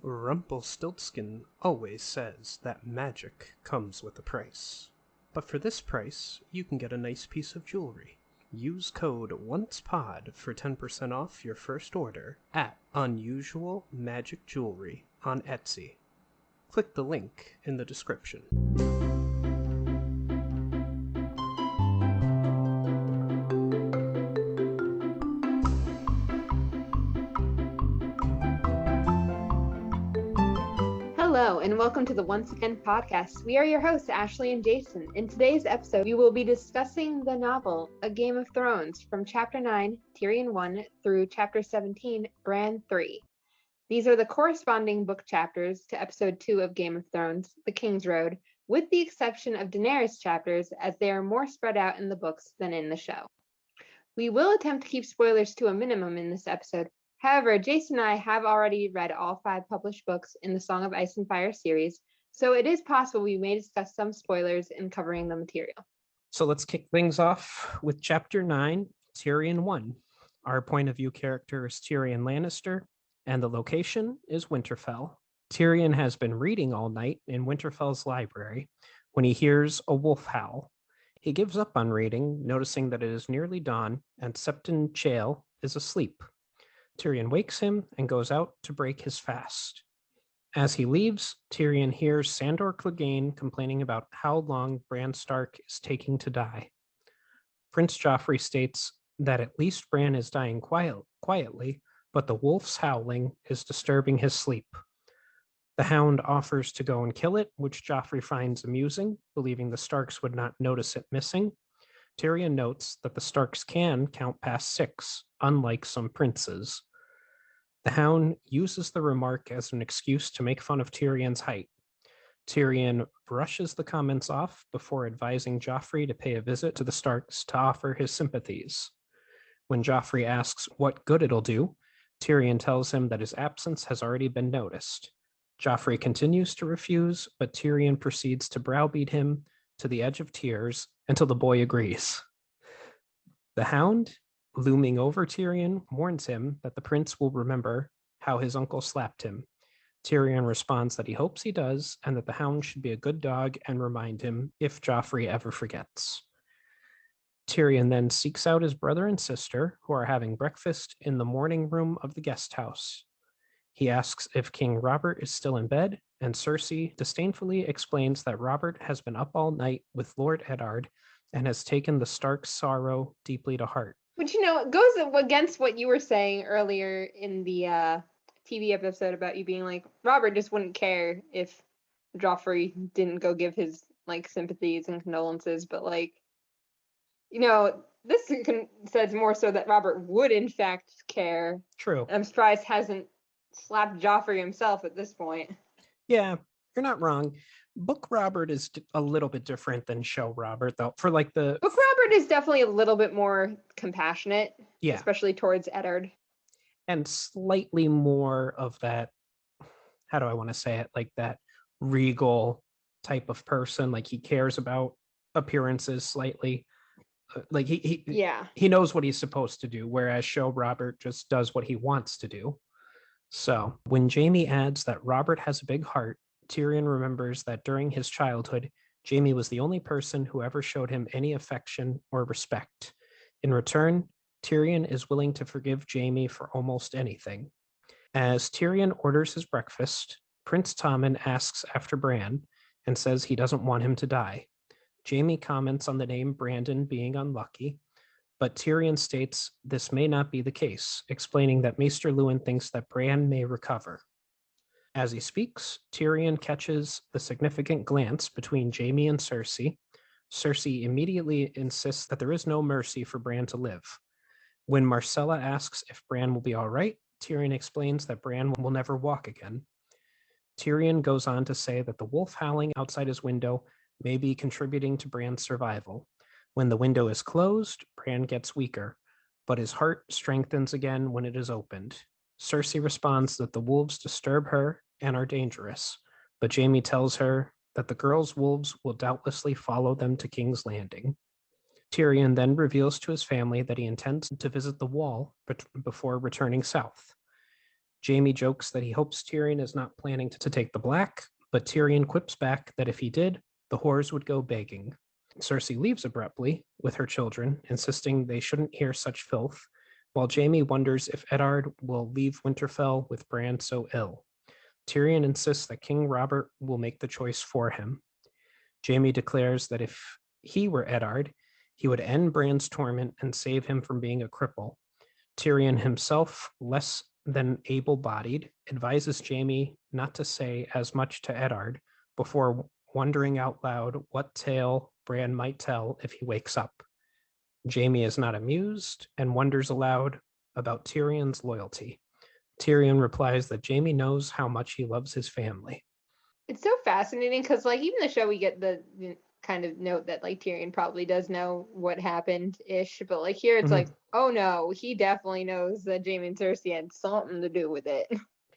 Rumpelstiltskin always says that magic comes with a price. But for this price, you can get a nice piece of jewelry. Use code ONCEPOD for 10% off your first order at Unusual Magic Jewelry on Etsy. Click the link in the description. Hello, and welcome to the Once Again podcast. We are your hosts, Ashley and Jason. In today's episode, we will be discussing the novel A Game of Thrones from Chapter 9, Tyrion 1, through Chapter 17, Bran 3. These are the corresponding book chapters to Episode 2 of Game of Thrones, The Kingsroad, with the exception of Daenerys chapters, as they are more spread out in the books than in the show. We will attempt to keep spoilers to a minimum in this episode. However, Jason and I have already read all 5 published books in the Song of Ice and Fire series, so it is possible we may discuss some spoilers in covering the material. So let's kick things off with Chapter 9, Tyrion 1. Our point of view character is Tyrion Lannister, and the location is Winterfell. Tyrion has been reading all night in Winterfell's library when he hears a wolf howl. He gives up on reading, noticing that it is nearly dawn and Septon Chael is asleep. Tyrion wakes him and goes out to break his fast. As he leaves, Tyrion hears Sandor Clegane complaining about how long Bran Stark is taking to die. Prince Joffrey states that at least Bran is dying quietly, but the wolf's howling is disturbing his sleep. The Hound offers to go and kill it, which Joffrey finds amusing, believing the Starks would not notice it missing. Tyrion notes that the Starks can count past 6, unlike some princes. The Hound uses the remark as an excuse to make fun of Tyrion's height. Tyrion brushes the comments off before advising Joffrey to pay a visit to the Starks to offer his sympathies. When Joffrey asks what good it'll do, Tyrion tells him that his absence has already been noticed. Joffrey continues to refuse, but Tyrion proceeds to browbeat him to the edge of tears until the boy agrees. The Hound, looming over Tyrion, warns him that the prince will remember how his uncle slapped him. Tyrion responds that he hopes he does, and that the Hound should be a good dog and remind him if Joffrey ever forgets. Tyrion then seeks out his brother and sister, who are having breakfast in the morning room of the guest house. He asks if King Robert is still in bed, and Cersei disdainfully explains that Robert has been up all night with Lord Eddard and has taken the Stark's sorrow deeply to heart. Which, it goes against what you were saying earlier in the TV episode about you being like, Robert just wouldn't care if Joffrey didn't go give his, sympathies and condolences, but, this says more so that Robert would, in fact, care. True. I'm surprised hasn't slapped Joffrey himself at this point. Yeah, you're not wrong. Book Robert is a little bit different than show Robert, though. For Book Robert is definitely a little bit more compassionate, yeah, especially towards Eddard, and slightly more of that. How do I want to say it? Like that regal type of person. Like he cares about appearances slightly. Like he knows what he's supposed to do, whereas show Robert just does what he wants to do. So when Jaime adds that Robert has a big heart, Tyrion remembers that during his childhood, Jaime was the only person who ever showed him any affection or respect. In return, Tyrion is willing to forgive Jaime for almost anything. As Tyrion orders his breakfast, Prince Tommen asks after Bran and says he doesn't want him to die. Jaime comments on the name Brandon being unlucky, but Tyrion states this may not be the case, explaining that Maester Luwin thinks that Bran may recover. As he speaks, Tyrion catches the significant glance between Jaime and Cersei. Cersei immediately insists that there is no mercy for Bran to live. When Marcella asks if Bran will be all right, Tyrion explains that Bran will never walk again. Tyrion goes on to say that the wolf howling outside his window may be contributing to Bran's survival. When the window is closed, Bran gets weaker, but his heart strengthens again when it is opened. Cersei responds that the wolves disturb her and are dangerous, but Jaime tells her that the girls' wolves will doubtlessly follow them to King's Landing. Tyrion then reveals to his family that he intends to visit the Wall before returning south. Jaime jokes that he hopes Tyrion is not planning to take the black, but Tyrion quips back that if he did, the whores would go begging. Cersei leaves abruptly with her children, insisting they shouldn't hear such filth, while Jaime wonders if Eddard will leave Winterfell with Bran so ill. Tyrion insists that King Robert will make the choice for him. Jaime declares that if he were Eddard, he would end Bran's torment and save him from being a cripple. Tyrion himself, less than able-bodied, advises Jaime not to say as much to Eddard before wondering out loud what tale Bran might tell if he wakes up. Jaime is not amused and wonders aloud about Tyrion's loyalty. Tyrion replies that Jaime knows how much he loves his family. It's so fascinating because, like, even the show, we get the kind of note that, like, Tyrion probably does know what happened-ish, but, like, here it's like, oh no, he definitely knows that Jaime and Cersei had something to do with it.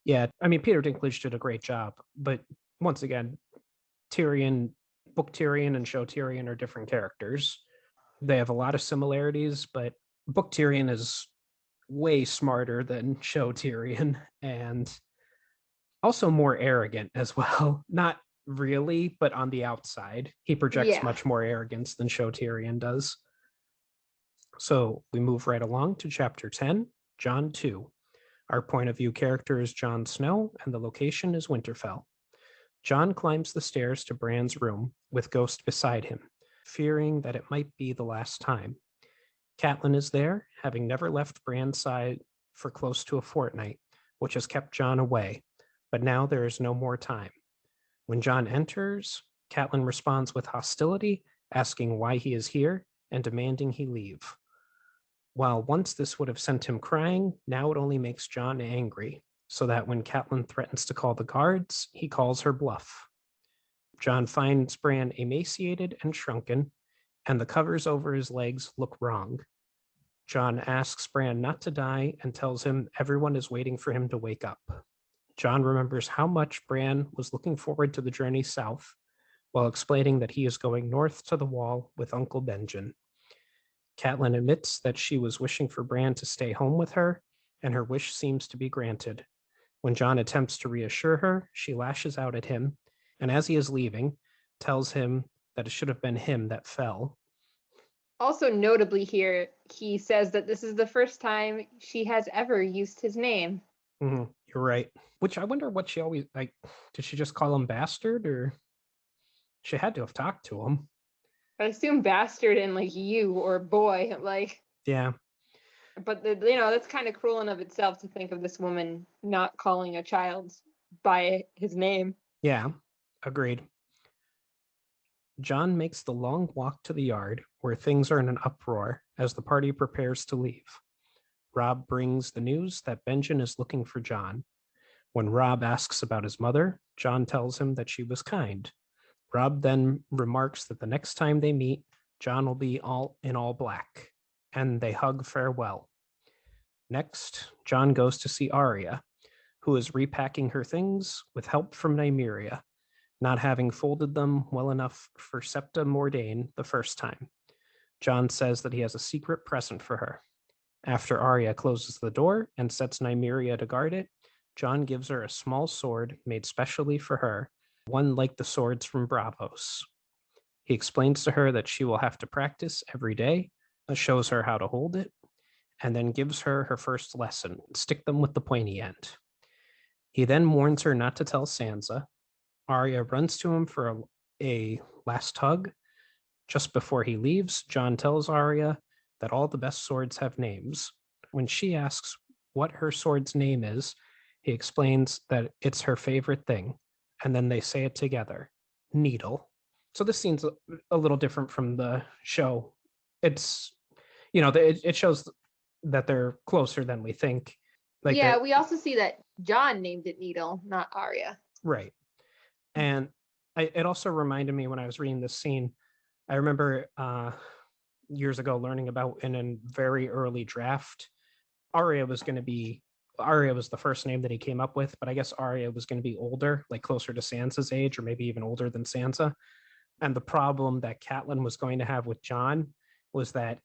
Yeah, I mean, Peter Dinklage did a great job, but once again, Tyrion, book Tyrion and show Tyrion are different characters. They have a lot of similarities, but book Tyrion is way smarter than show Tyrion and also more arrogant as well. Not really, but on the outside, he projects much more arrogance than show Tyrion does. So we move right along to chapter 10, Jon 2. Our point of view character is Jon Snow, and the location is Winterfell. Jon climbs the stairs to Bran's room with Ghost beside him, fearing that it might be the last time. Catelyn is there, having never left Bran's side for close to a fortnight, which has kept Jon away, but now there is no more time. When Jon enters, Catelyn responds with hostility, asking why he is here and demanding he leave. While once this would have sent him crying, now it only makes Jon angry, so that when Catelyn threatens to call the guards, he calls her bluff. Jon finds Bran emaciated and shrunken, and the covers over his legs look wrong. Jon asks Bran not to die and tells him everyone is waiting for him to wake up. Jon remembers how much Bran was looking forward to the journey south, while explaining that he is going north to the Wall with Uncle Benjen. Catelyn admits that she was wishing for Bran to stay home with her, and her wish seems to be granted. When Jon attempts to reassure her, she lashes out at him, and as he is leaving, tells him that it should have been him that fell. Also notably here, he says that this is the first time she has ever used his name. You're right. Which I wonder what she always, like, did she just call him bastard, or she had to have talked to him? I assume bastard and, like, you or boy, like. Yeah. But, that's kind of cruel in of itself to think of this woman not calling a child by his name. Yeah, agreed. Jon makes the long walk to the yard where things are in an uproar as the party prepares to leave. Robb brings the news that Benjen is looking for Jon. When Robb asks about his mother, Jon tells him that she was kind. Robb then remarks that the next time they meet, Jon will be all in all black, and they hug farewell. Next, Jon goes to see Arya, who is repacking her things with help from Nymeria, not having folded them well enough for Septa Mordane the first time. Jon says that he has a secret present for her. After Arya closes the door and sets Nymeria to guard it, Jon gives her a small sword made specially for her, one like the swords from Braavos. He explains to her that she will have to practice every day, shows her how to hold it, and then gives her her first lesson, stick them with the pointy end. He then warns her not to tell Sansa. Arya runs to him for a last hug. Just before he leaves, Jon tells Arya that all the best swords have names. When she asks what her sword's name is, he explains that it's her favorite thing, and then they say it together, Needle. So this scene's a little different from the show. It's, it shows that they're closer than we think. Like we also see that Jon named it Needle, not Arya. Right. And it also reminded me when I was reading this scene, I remember years ago learning about in a very early draft, Arya was the first name that he came up with, but I guess Arya was going to be older, like closer to Sansa's age, or maybe even older than Sansa. And the problem that Catelyn was going to have with Jon was that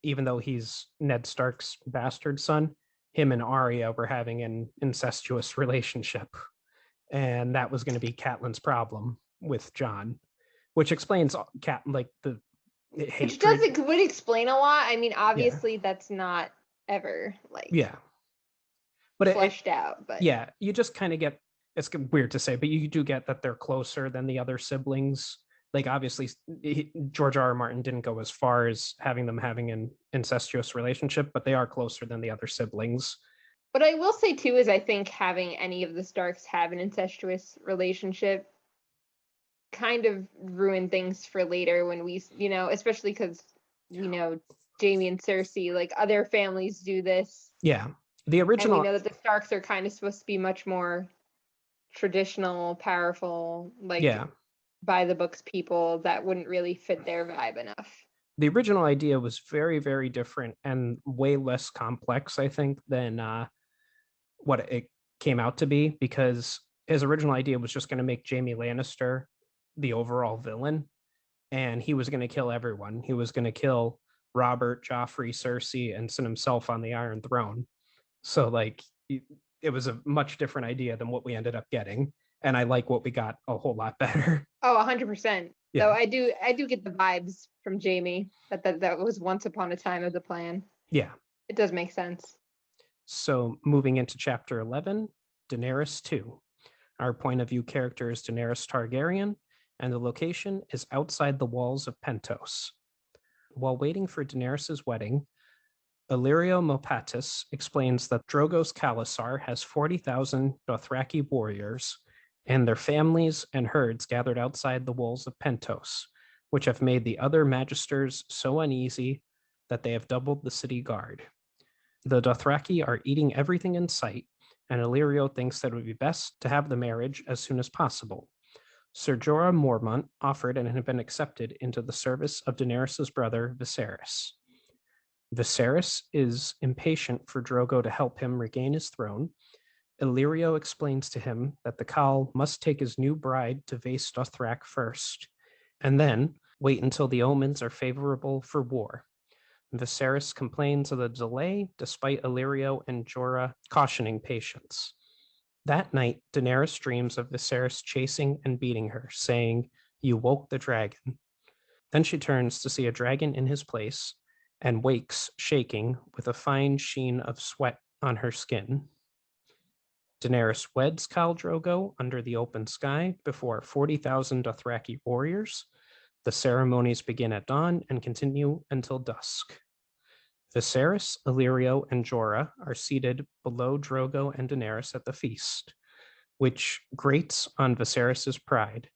even though he's Ned Stark's bastard son, him and Arya were having an incestuous relationship, and that was going to be Catelyn's problem with Jon, which explains like the hatred. Which would explain a lot. I mean, Yeah, obviously that's not ever like yeah, but fleshed out, but yeah, you just kind of get, it's weird to say, but you do get that they're closer than the other siblings. Like obviously, George R.R. Martin didn't go as far as having them having an incestuous relationship, but they are closer than the other siblings. What I will say too is I think having any of the Starks have an incestuous relationship kind of ruin things for later when we, especially because we know Jaime and Cersei, like other families do this. Yeah, the original. And we know that the Starks are kind of supposed to be much more traditional, powerful, like by the books people that wouldn't really fit their vibe enough. The original idea was very, very different and way less complex, I think, than what it came out to be, because his original idea was just going to make Jaime Lannister the overall villain, and he was going to kill everyone. He was going to kill Robert, Joffrey, Cersei, and sit himself on the Iron Throne. So like it was a much different idea than what we ended up getting, and I like what we got a whole lot better. Oh, 100%. Yeah. So I do get the vibes from Jaime that was once upon a time of the plan. Yeah, it does make sense. So moving into chapter 11, Daenerys 2. Our point of view character is Daenerys Targaryen, and the location is outside the walls of Pentos. While waiting for Daenerys' wedding, Illyrio Mopatis explains that Drogo's Khalasar has 40,000 Dothraki warriors and their families and herds gathered outside the walls of Pentos, which have made the other magisters so uneasy that they have doubled the city guard. The Dothraki are eating everything in sight, and Illyrio thinks that it would be best to have the marriage as soon as possible. Ser Jorah Mormont offered and had been accepted into the service of Daenerys' brother Viserys. Viserys is impatient for Drogo to help him regain his throne. Illyrio explains to him that the Khal must take his new bride to Vaes Dothrak first, and then wait until the omens are favorable for war. Viserys complains of the delay, despite Illyrio and Jorah cautioning patience. That night, Daenerys dreams of Viserys chasing and beating her, saying, "You woke the dragon." Then she turns to see a dragon in his place and wakes, shaking, with a fine sheen of sweat on her skin. Daenerys weds Khal Drogo under the open sky before 40,000 Dothraki warriors. The ceremonies begin at dawn and continue until dusk. Viserys, Illyrio, and Jorah are seated below Drogo and Daenerys at the feast, which grates on Viserys' pride,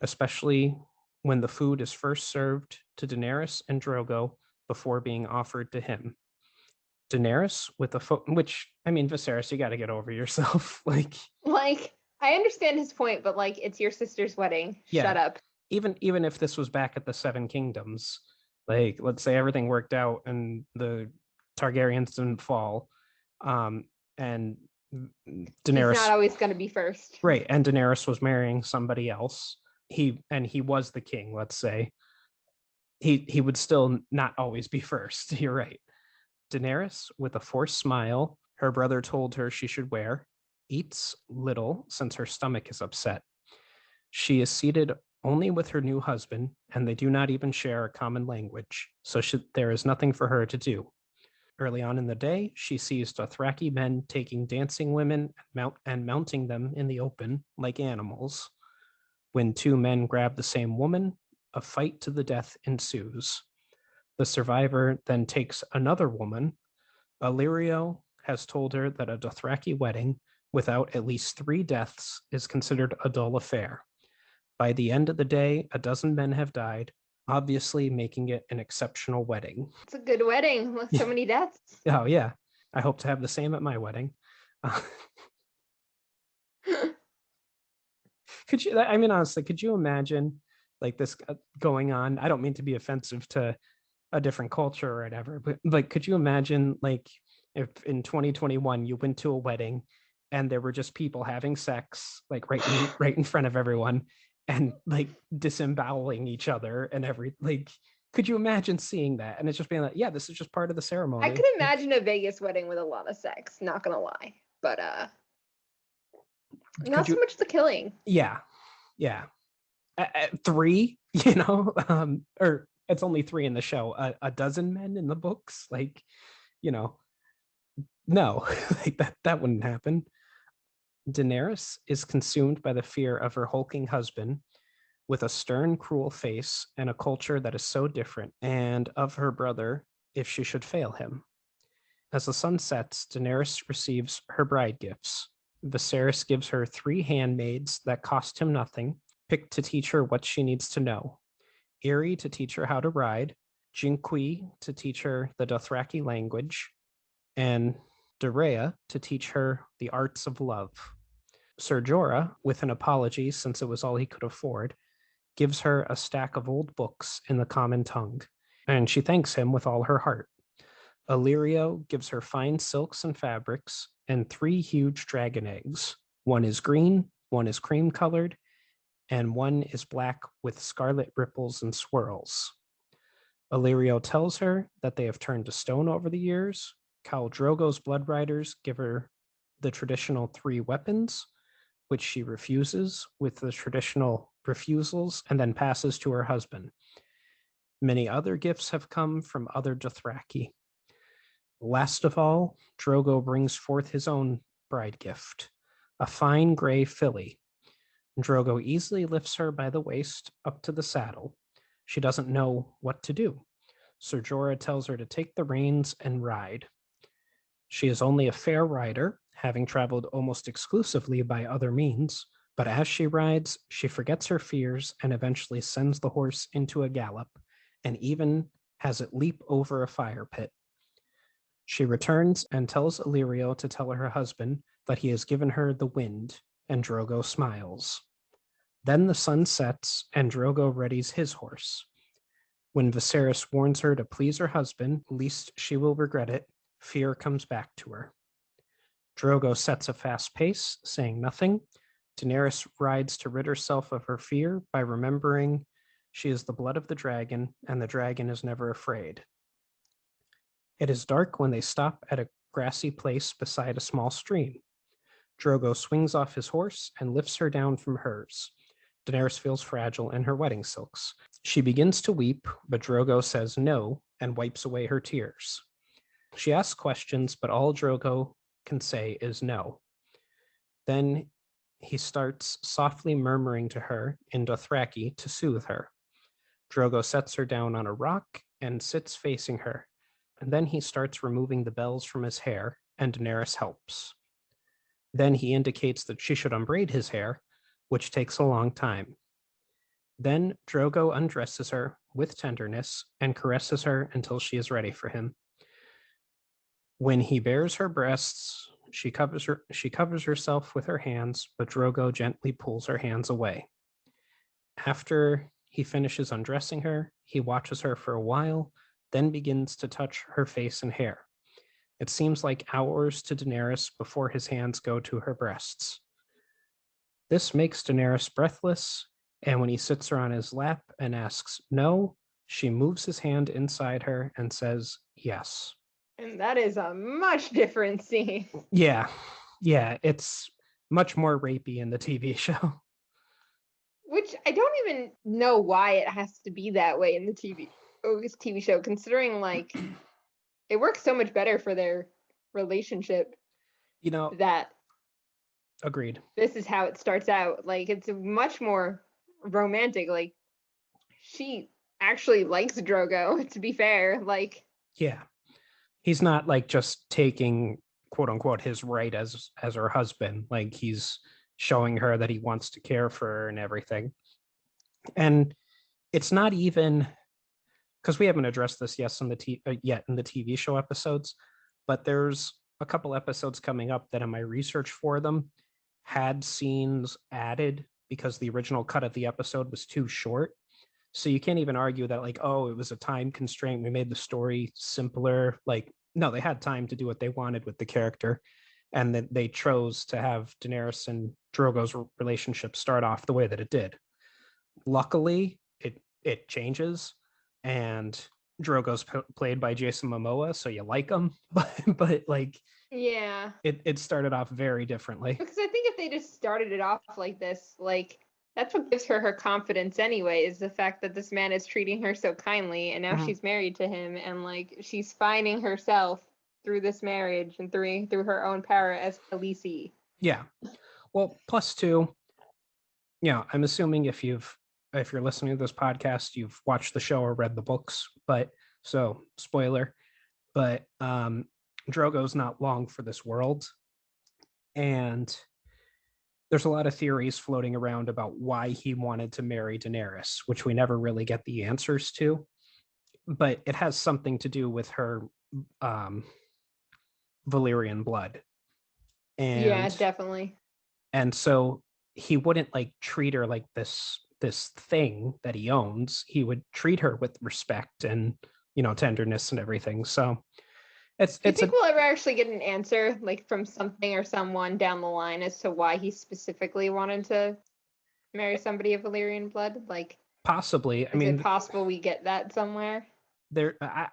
especially when the food is first served to Daenerys and Drogo before being offered to him. Daenerys with a which, I mean, Viserys, you got to get over yourself. like, I understand his point, but like, it's your sister's wedding. Yeah. Shut up. Even if this was back at the Seven Kingdoms, like, let's say everything worked out and the Targaryens didn't fall, and Daenerys, He's not always going to be first. Right, and Daenerys was marrying somebody else. He was the king, let's say. He would still not always be first. You're right. Daenerys, with a forced smile her brother told her she should wear, eats little since her stomach is upset. She is seated only with her new husband, and they do not even share a common language, so there is nothing for her to do. Early on in the day, she sees Dothraki men taking dancing women and mounting them in the open like animals. When two men grab the same woman, a fight to the death ensues. The survivor then takes another woman. Illyrio has told her that a Dothraki wedding without at least 3 deaths is considered a dull affair. By the end of the day, a dozen men have died, obviously making it an exceptional wedding. It's a good wedding with so many deaths. Oh, yeah. I hope to have the same at my wedding. Honestly, could you imagine like this going on? I don't mean to be offensive to a different culture or whatever, but like, could you imagine like if in 2021 you went to a wedding and there were just people having sex like right in front of everyone and like disemboweling each other and Could you imagine seeing that? And it's just being like, yeah, this is just part of the ceremony. I could imagine a Vegas wedding with a lot of sex, not gonna lie. But not so much the killing. Yeah. At 3, or it's only 3 in the show. A dozen men in the books, like, no, like that wouldn't happen. Daenerys is consumed by the fear of her hulking husband, with a stern, cruel face and a culture that is so different, and of her brother if she should fail him. As the sun sets, Daenerys receives her bride gifts. Viserys gives her 3 handmaids that cost him nothing, picked to teach her what she needs to know. Irri to teach her how to ride, Jinqui to teach her the Dothraki language, and Dorea to teach her the arts of love. Ser Jorah, with an apology since it was all he could afford, gives her a stack of old books in the common tongue, and she thanks him with all her heart. Illyrio gives her fine silks and fabrics and 3 huge dragon eggs. One is green, one is cream colored, and one is black with scarlet ripples and swirls. Illyrio tells her that they have turned to stone over the years. Khal Drogo's blood riders give her the traditional 3 weapons, which she refuses with the traditional refusals and then passes to her husband. Many other gifts have come from other Dothraki. Last of all, Drogo brings forth his own bride gift, a fine gray filly. Drogo easily lifts her by the waist up to the saddle. She doesn't know what to do. Ser Jorah tells her to take the reins and ride. She is only a fair rider, having traveled almost exclusively by other means, but as she rides, she forgets her fears and eventually sends the horse into a gallop, and even has it leap over a fire pit. She returns and tells Illyrio to tell her husband that he has given her the wind, and Drogo smiles. Then the sun sets, and Drogo readies his horse. When Viserys warns her to please her husband, lest she will regret it, fear comes back to her. Drogo sets a fast pace, saying nothing. Daenerys rides to rid herself of her fear by remembering she is the blood of the dragon, and the dragon is never afraid. It is dark when they stop at a grassy place beside a small stream. Drogo swings off his horse and lifts her down from hers. Daenerys feels fragile in her wedding silks. She begins to weep, but Drogo says no and wipes away her tears. She asks questions, but all Drogo can say is no. Then he starts softly murmuring to her in Dothraki to soothe her. Drogo sets her down on a rock and sits facing her. And then he starts removing the bells from his hair, and Daenerys helps. Then he indicates that she should unbraid his hair, which takes a long time. Then Drogo undresses her with tenderness and caresses her until she is ready for him. When he bares her breasts, she covers herself with her hands, but Drogo gently pulls her hands away. After he finishes undressing her, he watches her for a while, then begins to touch her face and hair. It seems like hours to Daenerys before his hands go to her breasts. This makes Daenerys breathless, and when he sits her on his lap and asks no, she moves his hand inside her and says yes. And that is a much different scene. Yeah, it's much more rapey in the TV show. Which I don't even know why it has to be that way in the TV show, considering like it works so much better for their relationship. That agreed. This is how it starts out. Like it's much more romantic. Like she actually likes Drogo, to be fair. Like yeah. He's not like just taking quote unquote his right as her husband. Like he's showing her that he wants to care for her and everything. And it's not even because we haven't addressed this yet in the TV show episodes, but there's a couple episodes coming up that in my research for them had scenes added because the original cut of the episode was too short. So you can't even argue that like, oh, it was a time constraint. We made the story simpler. Like, no, they had time to do what they wanted with the character. And that they chose to have Daenerys and Drogo's relationship start off the way that it did. Luckily, it changes, and Drogo's played by Jason Momoa, so you like him, but like Yeah. it started off very differently. Because I think if they just started it off like this, like that's what gives her confidence anyway, is the fact that this man is treating her so kindly, and now she's married to him, and like she's finding herself through this marriage and through her own power as Khaleesi. Yeah. Well, plus two, I'm assuming if you're listening to this podcast, you've watched the show or read the books, but so spoiler, but Drogo's not long for this world. And there's a lot of theories floating around about why he wanted to marry Daenerys, which we never really get the answers to. But it has something to do with her Valyrian blood. And yeah, definitely. And so he wouldn't like treat her like this thing that he owns. He would treat her with respect and tenderness and everything. So Do you think we'll ever actually get an answer, like from something or someone down the line, as to why he specifically wanted to marry somebody of Valyrian blood? Like, possibly. is it possible we get that somewhere?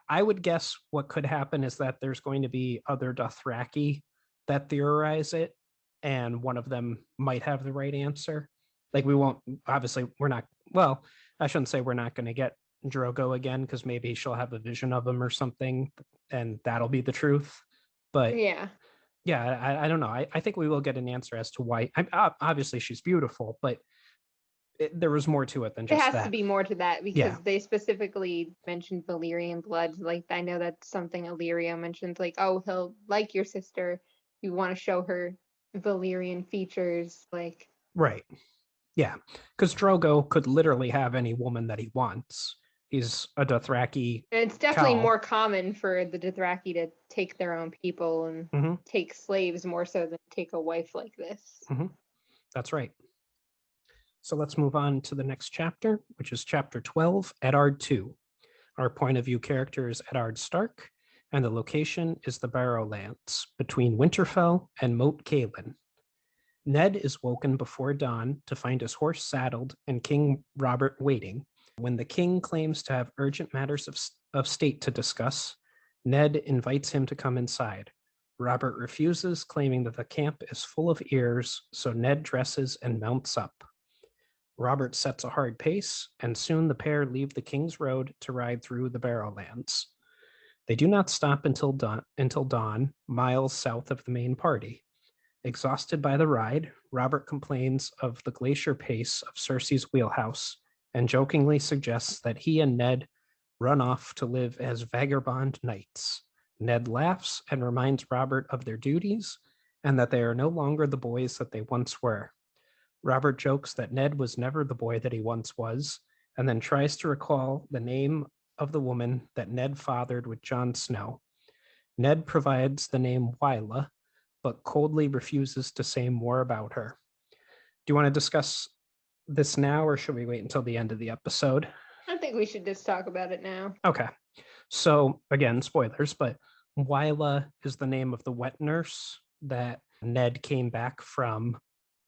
I would guess what could happen is that there's going to be other Dothraki that theorize it, and one of them might have the right answer. Like we're not, well, I shouldn't say we're not going to get Drogo again, because maybe she'll have a vision of him or something, and that'll be the truth. But yeah, I don't know. I think we will get an answer as to why. Obviously she's beautiful, but there was more to it than just that. It has to be more to that, because they specifically mentioned Valyrian blood. Like, I know that's something Illyrio mentioned, like, oh, he'll like your sister. You want to show her Valyrian features, like. Right. Yeah. Because Drogo could literally have any woman that he wants. He's a Dothraki. And it's definitely more common for the Dothraki to take their own people and take slaves more so than take a wife like this. That's right. So let's move on to the next chapter, which is chapter 12, Eddard 2. Our point of view character is Eddard Stark, and the location is the Barrowlands between Winterfell and Moat Cailin. Ned is woken before dawn to find his horse saddled and King Robert waiting. When the king claims to have urgent matters of state to discuss, Ned invites him to come inside. Robert refuses, claiming that the camp is full of ears, so Ned dresses and mounts up. Robert sets a hard pace, and soon the pair leave the Kingsroad to ride through the Barrowlands. They do not stop until dawn, miles south of the main party. Exhausted by the ride, Robert complains of the glacier pace of Cersei's wheelhouse and jokingly suggests that he and Ned run off to live as vagabond knights. Ned laughs and reminds Robert of their duties and that they are no longer the boys that they once were. Robert jokes that Ned was never the boy that he once was, and then tries to recall the name of the woman that Ned fathered with Jon Snow. Ned provides the name Wyla, but coldly refuses to say more about her. Do you want to discuss this now, or should we wait until the end of the episode? I think we should just talk about it now. Okay. So, again, spoilers, but Wyla is the name of the wet nurse that Ned came back from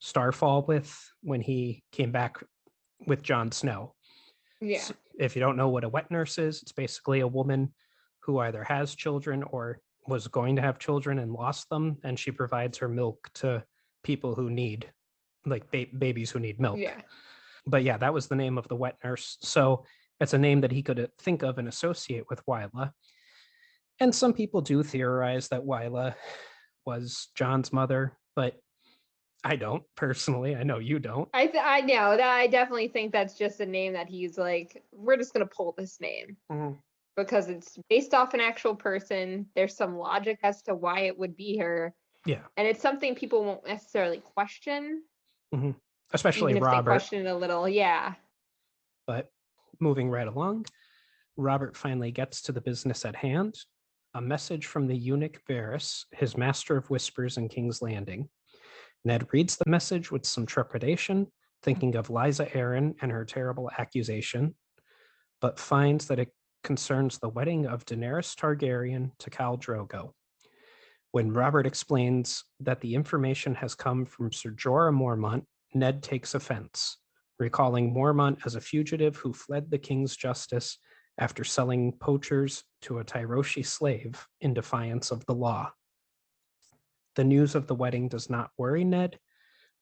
Starfall with when he came back with Jon Snow. Yeah. So if you don't know what a wet nurse is, it's basically a woman who either has children or was going to have children and lost them, and she provides her milk to people who need, like babies who need milk. Yeah. But yeah, that was the name of the wet nurse. So it's a name that he could think of and associate with Wyla. And some people do theorize that Wyla was Jon's mother, but I don't personally. I know you don't. I know that. I definitely think that's just a name that he's like, we're just gonna pull this name because it's based off an actual person. There's some logic as to why it would be her. Yeah, and it's something people won't necessarily question, especially even if Robert. They question it a little, yeah. But moving right along, Robert finally gets to the business at hand. A message from the eunuch Varys, his master of whispers in King's Landing. Ned reads the message with some trepidation, thinking of Lysa Arryn and her terrible accusation, but finds that it concerns the wedding of Daenerys Targaryen to Khal Drogo. When Robert explains that the information has come from Ser Jorah Mormont, Ned takes offense, recalling Mormont as a fugitive who fled the king's justice after selling poachers to a Tyroshi slave in defiance of the law. The news of the wedding does not worry Ned,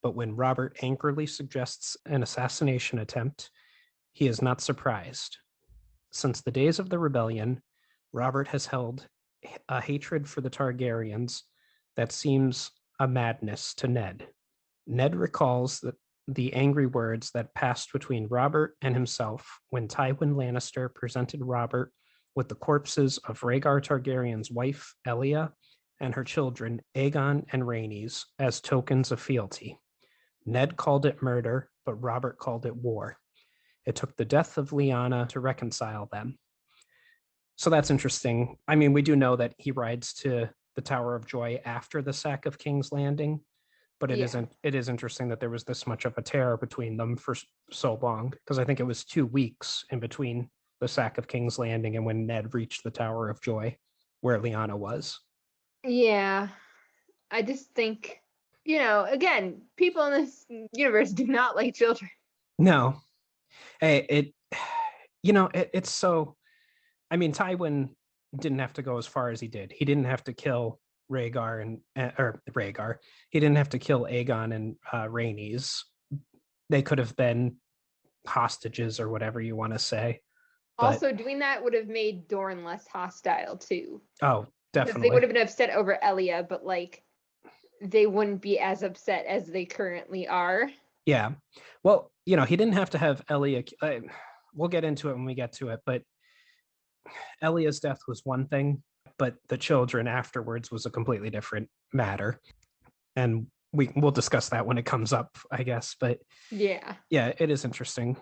but when Robert angrily suggests an assassination attempt, he is not surprised. Since the days of the rebellion, Robert has held a hatred for the Targaryens that seems a madness to Ned. Ned recalls the angry words that passed between Robert and himself when Tywin Lannister presented Robert with the corpses of Rhaegar Targaryen's wife, Elia, and her children, Aegon and Rhaenys, as tokens of fealty. Ned called it murder, but Robert called it war. It took the death of Lyanna to reconcile them. So that's interesting. I mean, we do know that he rides to the Tower of Joy after the sack of King's Landing, but it is interesting that there was this much of a tear between them for so long, because I think it was 2 weeks in between the sack of King's Landing and when Ned reached the Tower of Joy, where Lyanna was. Yeah, I just think, again, people in this universe do not like children. No, it's so. I mean, Tywin didn't have to go as far as he did. He didn't have to kill Rhaegar or Rhaegar. He didn't have to kill Aegon and Rhaenys. They could have been hostages or whatever you want to say. Also, doing that would have made Dorne less hostile too. Oh, definitely. They would have been upset over Elia, but they wouldn't be as upset as they currently are. Yeah. Well, he didn't have to have Elia. We'll get into it when we get to it, but Elia's death was one thing, but the children afterwards was a completely different matter. And we'll discuss that when it comes up, I guess. But yeah, it is interesting.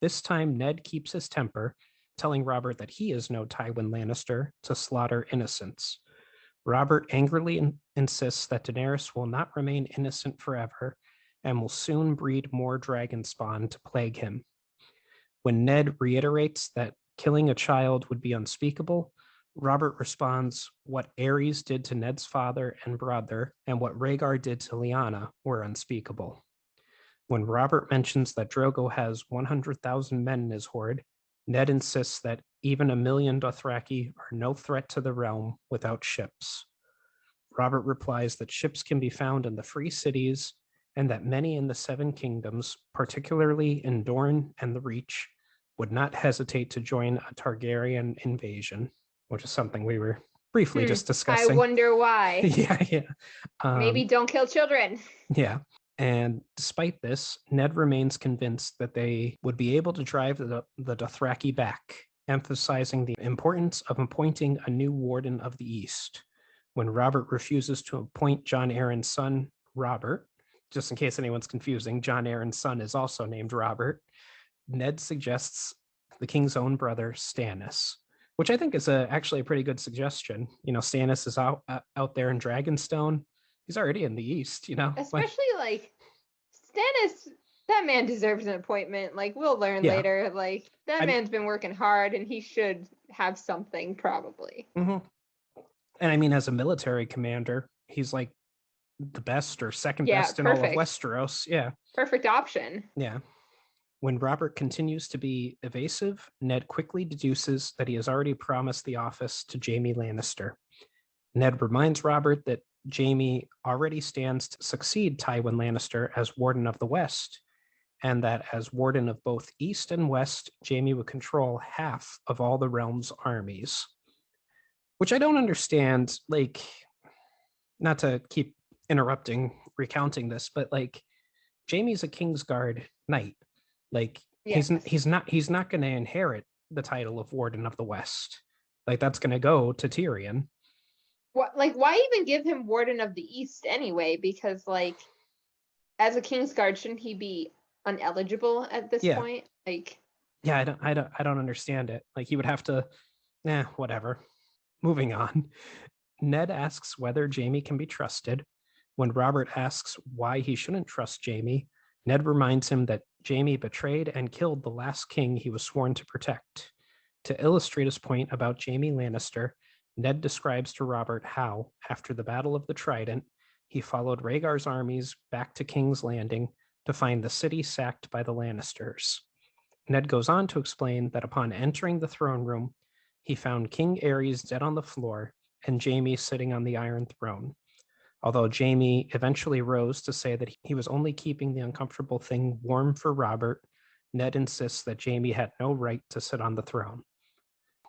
This time, Ned keeps his temper, telling Robert that he is no Tywin Lannister to slaughter innocents. Robert angrily insists that Daenerys will not remain innocent forever and will soon breed more dragon spawn to plague him. When Ned reiterates that killing a child would be unspeakable, Robert responds, what Aerys did to Ned's father and brother and what Rhaegar did to Lyanna were unspeakable. When Robert mentions that Drogo has 100,000 men in his horde, Ned insists that even 1,000,000 Dothraki are no threat to the realm without ships. Robert replies that ships can be found in the free cities and that many in the Seven Kingdoms, particularly in Dorne and the Reach, would not hesitate to join a Targaryen invasion, which is something we were briefly just discussing. I wonder why. Yeah. Maybe don't kill children. Yeah. And despite this, Ned remains convinced that they would be able to drive the Dothraki back, emphasizing the importance of appointing a new Warden of the East. When Robert refuses to appoint Jon Arryn's son, Robert, just in case anyone's confusing, Jon Arryn's son is also named Robert, Ned suggests the king's own brother, Stannis, which I think is actually a pretty good suggestion. Stannis is out there in Dragonstone. He's already in the East, Especially Stannis, that man deserves an appointment. We'll learn later. That man's been working hard and he should have something probably. Mm-hmm. And I mean, as a military commander, he's the best or second best in all of Westeros. Yeah. Perfect option. Yeah. When Robert continues to be evasive, Ned quickly deduces that he has already promised the office to Jaime Lannister. Ned reminds Robert that Jaime already stands to succeed Tywin Lannister as Warden of the West, and that as Warden of both East and West, Jaime would control half of all the realm's armies. Which I don't understand, not to keep recounting this, but Jaime's a Kingsguard knight. He's not going to inherit the title of Warden of the West. That's going to go to Tyrion. What, why even give him Warden of the East anyway? Because as a Kingsguard, shouldn't he be uneligible at this point? Yeah, I don't understand it. He would have to. Whatever. Moving on. Ned asks whether Jaime can be trusted. When Robert asks why he shouldn't trust Jaime, Ned reminds him that Jaime betrayed and killed the last king he was sworn to protect. To illustrate his point about Jaime Lannister, Ned describes to Robert how, after the Battle of the Trident, he followed Rhaegar's armies back to King's Landing to find the city sacked by the Lannisters. Ned goes on to explain that upon entering the throne room, he found King Aerys dead on the floor and Jaime sitting on the Iron Throne. Although Jaime eventually rose to say that he was only keeping the uncomfortable thing warm for Robert, Ned insists that Jaime had no right to sit on the throne.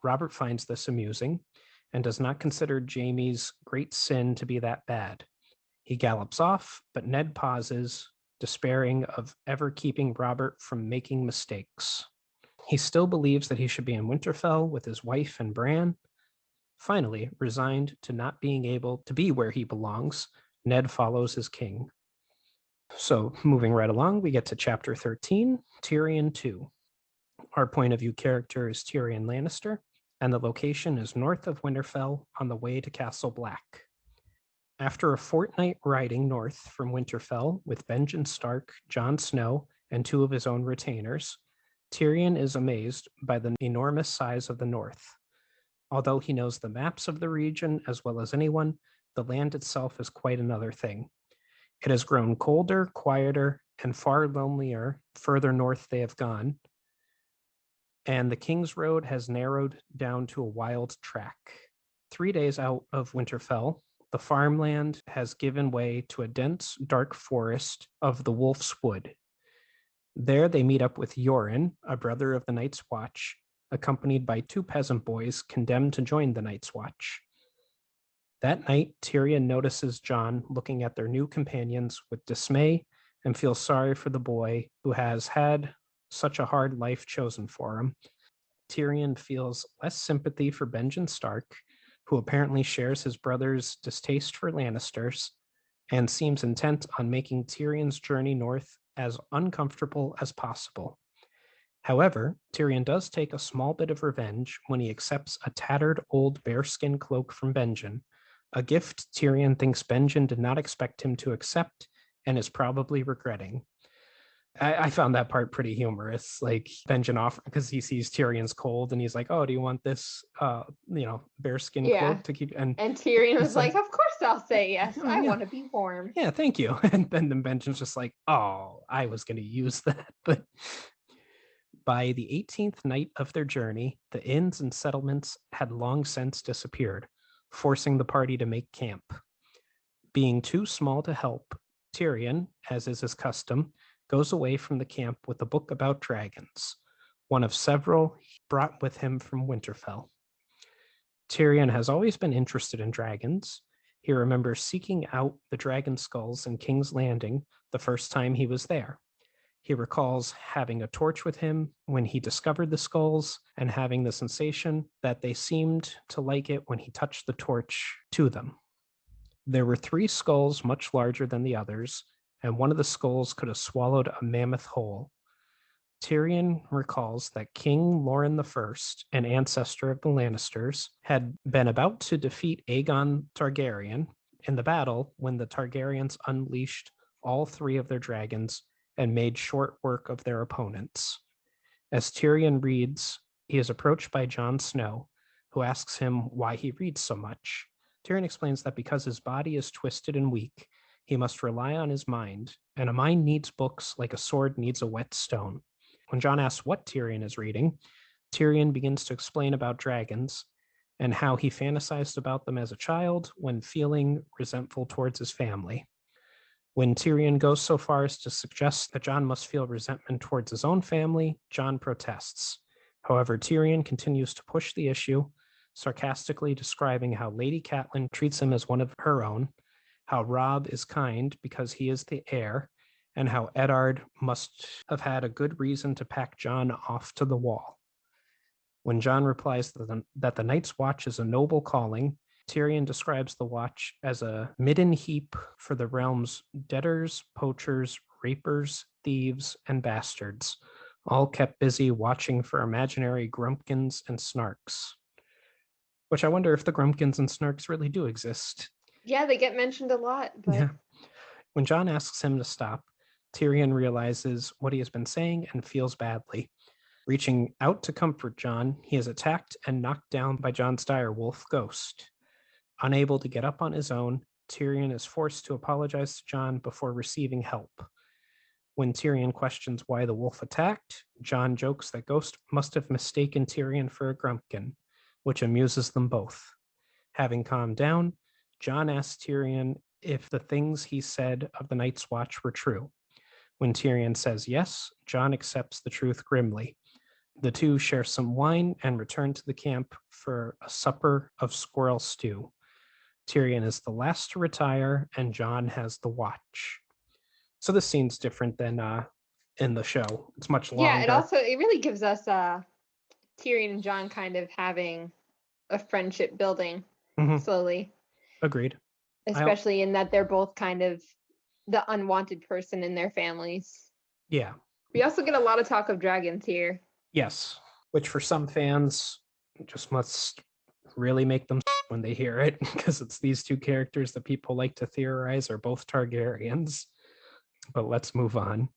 Robert finds this amusing and does not consider Jaime's great sin to be that bad. He gallops off, but Ned pauses, despairing of ever keeping Robert from making mistakes. He still believes that he should be in Winterfell with his wife and Bran. Finally, resigned to not being able to be where he belongs, Ned follows his king. So, moving right along, we get to chapter 13, Tyrion 2. Our point of view character is Tyrion Lannister, and the location is north of Winterfell on the way to Castle Black. After a fortnight riding north from Winterfell with Benjen Stark, Jon Snow, and 2 of his own retainers, Tyrion is amazed by the enormous size of the north. Although he knows the maps of the region as well as anyone, the land itself is quite another thing. It has grown colder, quieter, and far lonelier further north they have gone, and the Kingsroad has narrowed down to a wild track. 3 days out of Winterfell, the farmland has given way to a dense, dark forest of the Wolf's Wood. There they meet up with Yoren, a brother of the Night's Watch, accompanied by 2 peasant boys condemned to join the Night's Watch. That night, Tyrion notices Jon looking at their new companions with dismay and feels sorry for the boy who has had such a hard life chosen for him. Tyrion feels less sympathy for Benjen Stark, who apparently shares his brother's distaste for Lannisters, and seems intent on making Tyrion's journey north as uncomfortable as possible. However, Tyrion does take a small bit of revenge when he accepts a tattered old bearskin cloak from Benjen, a gift Tyrion thinks Benjen did not expect him to accept and is probably regretting. I found that part pretty humorous. Like Benjen offers, because he sees Tyrion's cold and he's like, "Oh, do you want this, bearskin cloak to keep?" And Tyrion was like, "Of course I'll say yes. "Oh, I yeah. want to be warm." Yeah, thank you. And then Benjen's just like, "Oh, I was going to use that." But by the 18th night of their journey, the inns and settlements had long since disappeared, forcing the party to make camp. Being too small to help, Tyrion, as is his custom, goes away from the camp with a book about dragons, one of several he brought with him from Winterfell. Tyrion has always been interested in dragons. He remembers seeking out the dragon skulls in King's Landing the first time he was there. He recalls having a torch with him when he discovered the skulls and having the sensation that they seemed to like it when he touched the torch to them. There were 3 skulls much larger than the others, and one of the skulls could have swallowed a mammoth whole. Tyrion recalls that King Loren I, an ancestor of the Lannisters, had been about to defeat Aegon Targaryen in the battle when the Targaryens unleashed all 3 of their dragons and made short work of their opponents. As Tyrion reads, he is approached by Jon Snow, who asks him why he reads so much. Tyrion explains that because his body is twisted and weak, he must rely on his mind, and a mind needs books like a sword needs a whetstone. When Jon asks what Tyrion is reading, Tyrion begins to explain about dragons and how he fantasized about them as a child when feeling resentful towards his family. When Tyrion goes so far as to suggest that Jon must feel resentment towards his own family, Jon protests. However, Tyrion continues to push the issue, sarcastically describing how Lady Catelyn treats him as one of her own, how Robb is kind because he is the heir, and how Eddard must have had a good reason to pack Jon off to the wall. When Jon replies that the Night's Watch is a noble calling, Tyrion describes the watch as a midden heap for the realm's debtors, poachers, rapers, thieves, and bastards, all kept busy watching for imaginary grumpkins and snarks. Which I wonder if the grumpkins and snarks really do exist. Yeah, they get mentioned a lot. But... Yeah. When Jon asks him to stop, Tyrion realizes what he has been saying and feels badly. Reaching out to comfort Jon, he is attacked and knocked down by Jon's direwolf ghost. Unable to get up on his own, Tyrion is forced to apologize to Jon before receiving help. When Tyrion questions why the wolf attacked, Jon jokes that Ghost must have mistaken Tyrion for a grumpkin, which amuses them both. Having calmed down, Jon asks Tyrion if the things he said of the Night's Watch were true. When Tyrion says yes, Jon accepts the truth grimly. The two share some wine and return to the camp for a supper of squirrel stew. Tyrion is the last to retire, and Jon has the watch. So this scene's different than in the show. It's much longer. Yeah, it really gives us Tyrion and Jon kind of having a friendship building slowly. Agreed. Especially in that they're both kind of the unwanted person in their families. Yeah. We also get a lot of talk of dragons here. Yes, which for some fans just must really make them when they hear it, because it's these two characters that people like to theorize are both Targaryens. But let's move on.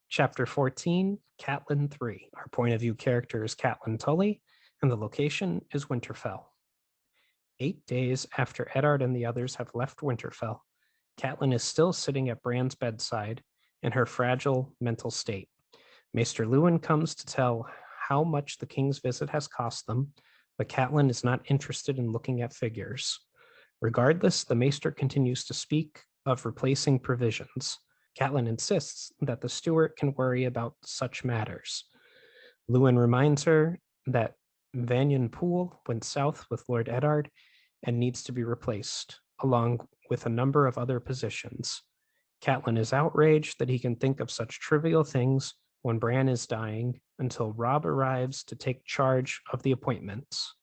Chapter 14, Catelyn 3. Our point of view character is Catelyn Tully, and the location is Winterfell. 8 days after Eddard and the others have left Winterfell, Catelyn is still sitting at Bran's bedside in her fragile mental state. Maester Luwin comes to tell how much the king's visit has cost them, but Catelyn is not interested in looking at figures. Regardless, the Maester continues to speak of replacing provisions. Catelyn insists that the steward can worry about such matters. Luwin reminds her that Vanyan Poole went south with Lord Eddard and needs to be replaced, along with a number of other positions. Catelyn is outraged that he can think of such trivial things when Bran is dying until Robb arrives to take charge of the appointments.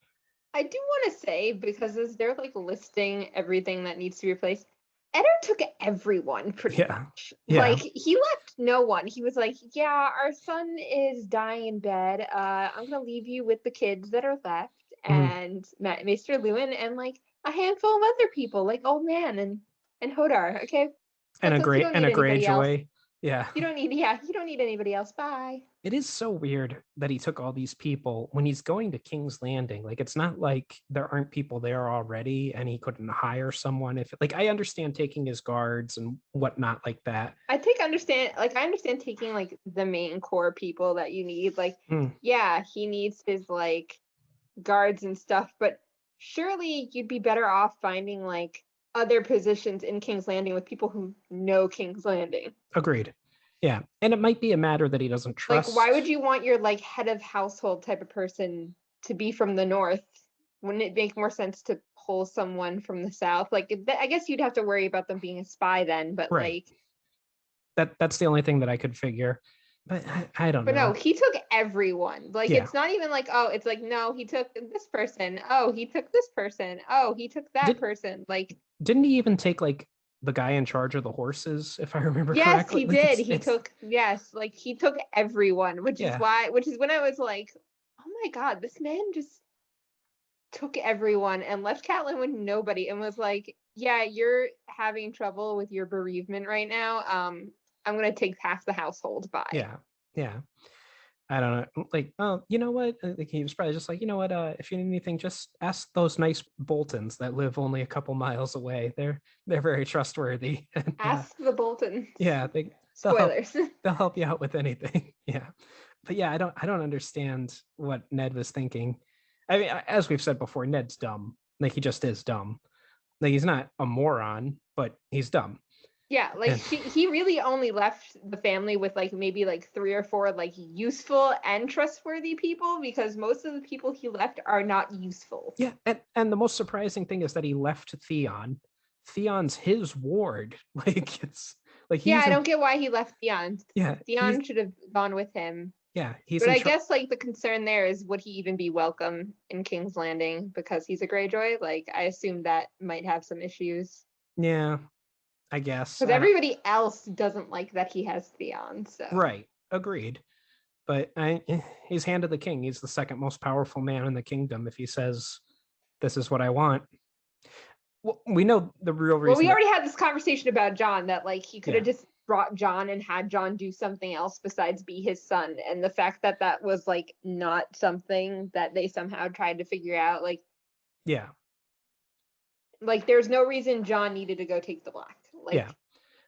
I do want to say, because as they're like listing everything that needs to be replaced, Eddard took everyone pretty much. Yeah. Like, he left no one. He was like, yeah, our son is dying in bed. I'm going to leave you with the kids that are left. And Maester Luwin and like a handful of other people, like Old Man and Hodor, okay? And a Greyjoy. Yeah. You don't need anybody else. Bye. It is so weird that he took all these people when he's going to King's Landing. Like, it's not like there aren't people there already and he couldn't hire someone. If like, I understand taking his guards and whatnot like that. I understand taking like the main core people that you need. Like, yeah, he needs his like guards and stuff, but surely you'd be better off finding like other positions in King's Landing with people who know King's Landing. Agreed. Yeah. And it might be a matter that he doesn't trust. Like, why would you want your like head of household type of person to be from the north? Wouldn't it make more sense to pull someone from the south? Like, I guess you'd have to worry about them being a spy then, but right. Like that's the only thing that I could figure. But I don't know. But no, he took everyone. Like, it's not even like, oh, it's like, no, he took this person. Oh, he took this person. Oh, he took that person. Like, didn't he even take like the guy in charge of the horses, if I remember Yes, correctly? he did. He took everyone, which is when I was like, oh my God, this man just took everyone and left Catelyn with nobody and was like, yeah, you're having trouble with your bereavement right now. I'm going to take half the household. Bye. Yeah. I don't know. Like, oh, you know what? I think he was probably just like, you know what? If you need anything, just ask those nice Boltons that live only a couple miles away. They're very trustworthy. And, ask the Boltons. Yeah, spoilers. They'll help you out with anything. Yeah, but yeah, I don't understand what Ned was thinking. I mean, as we've said before, Ned's dumb. Like, he just is dumb. Like, he's not a moron, but he's dumb. Yeah, like he really only left the family with like maybe like 3 or 4 like useful and trustworthy people, because most of the people he left are not useful. Yeah, and the most surprising thing is that he left Theon. Theon's his ward. Like, it's like I don't get why he left Theon. Yeah, Theon should have gone with him. Yeah, but I guess like the concern there is, would he even be welcome in King's Landing because he's a Greyjoy? Like, I assume that might have some issues. Yeah, I guess. Because everybody else doesn't like that he has Theon. So. Right, agreed. But he's hand of the king. He's the second most powerful man in the kingdom. If he says, "This is what I want," well, we know the real reason. Well, we already had this conversation about Jon, that like he could have just brought Jon and had Jon do something else besides be his son, and the fact that that was like not something that they somehow tried to figure out, like, yeah, like there's no reason Jon needed to go take the black. Like, yeah,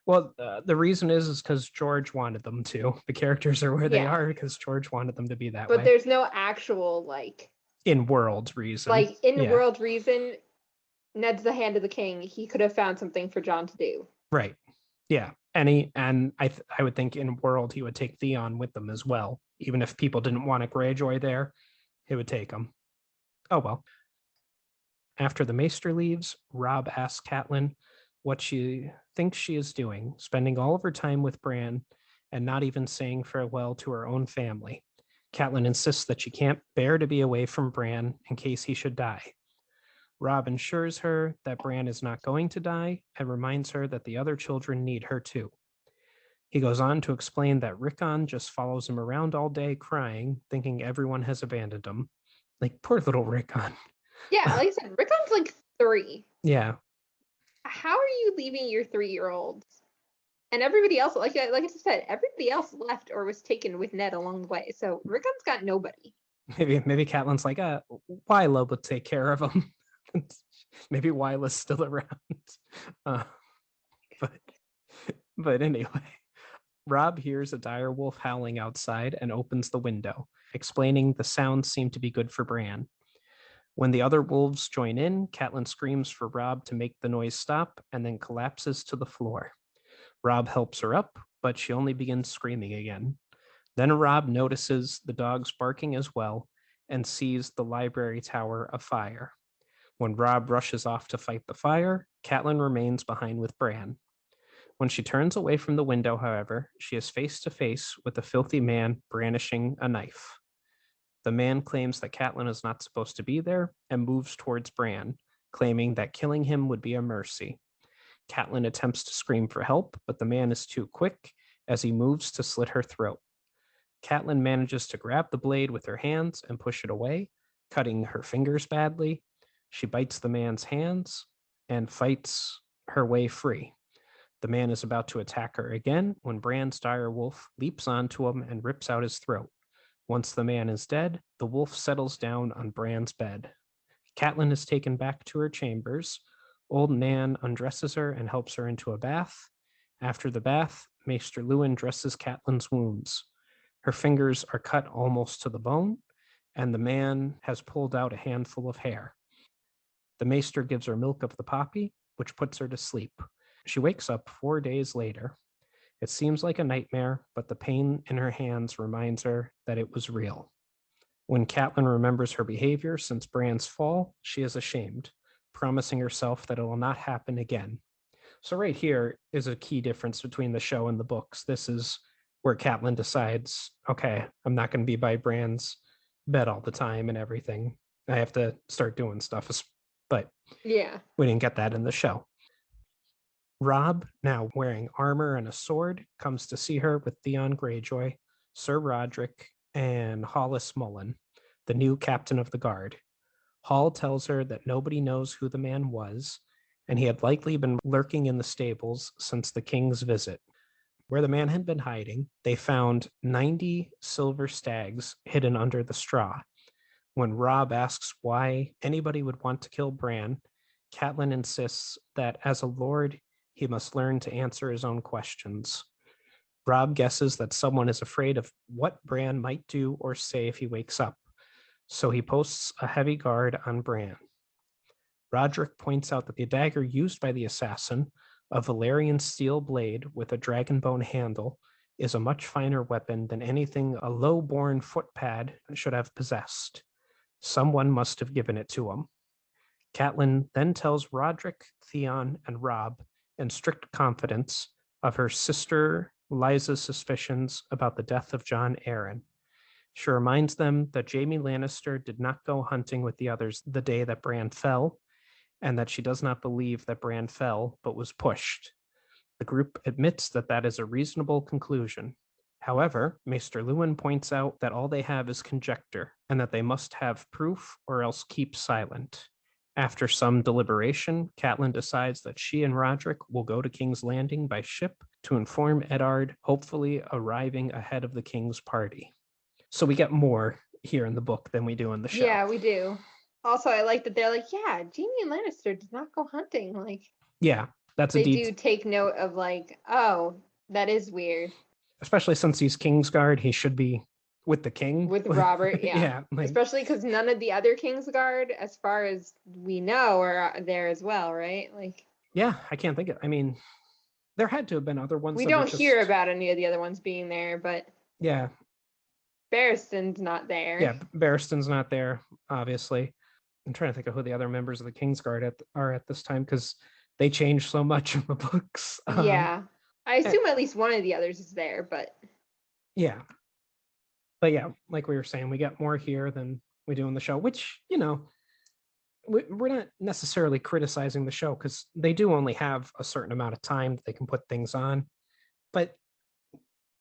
Well, the reason is because George wanted them to. The characters are where they Yeah. are because George wanted them to be that But way. there's no actual In world reason. Yeah. world reason. Ned's the hand of the king. He could have found something for Jon to do. Right. Yeah. And I would think in world he would take Theon with them as well. Even if people didn't want a Greyjoy there, he would take them. Oh well. After the maester leaves, Robb asks Catelyn what she thinks she is doing, spending all of her time with Bran and not even saying farewell to her own family. Catelyn insists that she can't bear to be away from Bran in case he should die. Robb assures her that Bran is not going to die and reminds her that the other children need her too. He goes on to explain that Rickon just follows him around all day crying, thinking everyone has abandoned him. Like, poor little Rickon. Yeah, like I said, Rickon's 3. Yeah. How are you leaving your 3-year-olds? And everybody else, like I just said, everybody else left or was taken with Ned along the way. So Rickon's got nobody. Maybe Catelyn's like, Wyla would take care of him. Maybe Wyla's still around. But anyway, Robb hears a dire wolf howling outside and opens the window, explaining the sounds seem to be good for Bran. When the other wolves join in, Catelyn screams for Robb to make the noise stop and then collapses to the floor. Robb helps her up, but she only begins screaming again. Then Robb notices the dogs barking as well and sees the library tower afire. When Robb rushes off to fight the fire, Catelyn remains behind with Bran. When she turns away from the window, however, she is face to face with a filthy man brandishing a knife. The man claims that Catelyn is not supposed to be there and moves towards Bran, claiming that killing him would be a mercy. Catelyn attempts to scream for help, but the man is too quick as he moves to slit her throat. Catelyn manages to grab the blade with her hands and push it away, cutting her fingers badly. She bites the man's hands and fights her way free. The man is about to attack her again when Bran's dire wolf leaps onto him and rips out his throat. Once the man is dead, the wolf settles down on Bran's bed. Catelyn is taken back to her chambers. Old Nan undresses her and helps her into a bath. After the bath, Maester Luwin dresses Catelyn's wounds. Her fingers are cut almost to the bone, and the man has pulled out a handful of hair. The maester gives her milk of the poppy, which puts her to sleep. She wakes up 4 days later. It seems like a nightmare, but the pain in her hands reminds her that it was real. When Catelyn remembers her behavior since Bran's fall, she is ashamed, promising herself that it will not happen again. So right here is a key difference between the show and the books. This is where Catelyn decides, okay, I'm not going to be by Bran's bed all the time and everything. I have to start doing stuff. But yeah, we didn't get that in the show. Robb, now wearing armor and a sword, comes to see her with Theon Greyjoy, Sir Roderick, and Hollis Mullen, the new captain of the guard. Hall tells her that nobody knows who the man was, and he had likely been lurking in the stables since the king's visit. Where the man had been hiding, they found 90 silver stags hidden under the straw. When Robb asks why anybody would want to kill Bran, Catelyn insists that as a lord, he must learn to answer his own questions. Robb guesses that someone is afraid of what Bran might do or say if he wakes up, so he posts a heavy guard on Bran. Roderick points out that the dagger used by the assassin, a Valyrian steel blade with a dragonbone handle, is a much finer weapon than anything a low-born footpad should have possessed. Someone must have given it to him. Catelyn then tells Roderick, Theon, and Robb in strict confidence of her sister Lysa's suspicions about the death of Jon Arryn. She reminds them that Jaime Lannister did not go hunting with the others the day that Bran fell, and that she does not believe that Bran fell, but was pushed. The group admits that that is a reasonable conclusion. However, Maester Luwin points out that all they have is conjecture, and that they must have proof or else keep silent. After some deliberation, Catelyn decides that she and Roderick will go to King's Landing by ship to inform Eddard, hopefully arriving ahead of the king's party. So we get more here in the book than we do in the show. Yeah, we do. Also, I like that they're like, yeah, Jaime Lannister did not go hunting. Yeah, That's they do take note of like, oh, that is weird. Especially since he's Kingsguard, he should be with the king. With Robert, yeah. Yeah, like, especially because none of the other Kingsguard, as far as we know, are there as well, right? Like, yeah, I can't think of. I mean, there had to have been other ones. We don't hear about any of the other ones being there, but yeah, Barristan's not there. Yeah, Barristan's not there, obviously. I'm trying to think of who the other members of the Kingsguard are at this time, because they change so much in the books. Yeah. I assume at least one of the others is there, but yeah. But yeah, like we were saying, we get more here than we do in the show, which, we're not necessarily criticizing the show, because they do only have a certain amount of time that they can put things on. But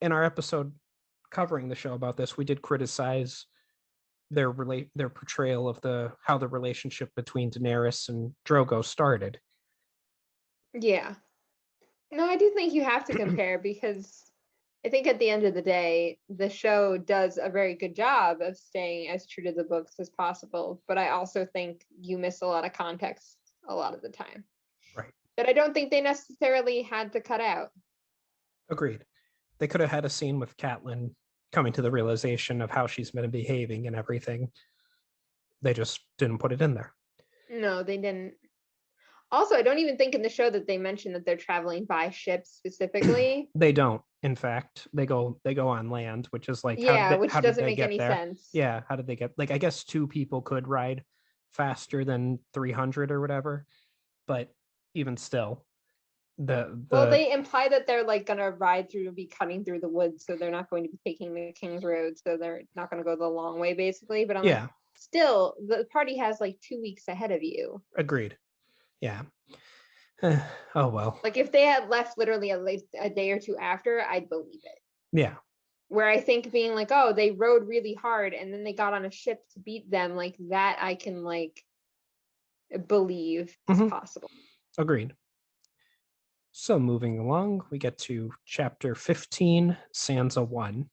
in our episode covering the show about this, we did criticize their portrayal of how the relationship between Daenerys and Drogo started. Yeah. No, I do think you have to compare, because I think at the end of the day, the show does a very good job of staying as true to the books as possible. But I also think you miss a lot of context a lot of the time. Right. That I don't think they necessarily had to cut out. Agreed. They could have had a scene with Catelyn coming to the realization of how she's been behaving and everything. They just didn't put it in there. No, they didn't. Also, I don't even think in the show that they mention that they're traveling by ship specifically. They don't. In fact, they go on land, which is like, which doesn't make any sense. Yeah, how did they get, like, I guess 2 people could ride faster than 300 or whatever, but even still, well, they imply that they're like gonna ride through, be cutting through the woods, so they're not going to be taking the Kingsroad, so they're not going to go the long way, basically. But I'm like, still, the party has like 2 weeks ahead of you. Agreed. Yeah. Oh well. Like, if they had left literally a day or two after, I'd believe it. Yeah. Where I think being like, oh, they rode really hard and then they got on a ship to beat them, like that I can like believe is possible. Agreed. So moving along, we get to chapter 15, Sansa 1,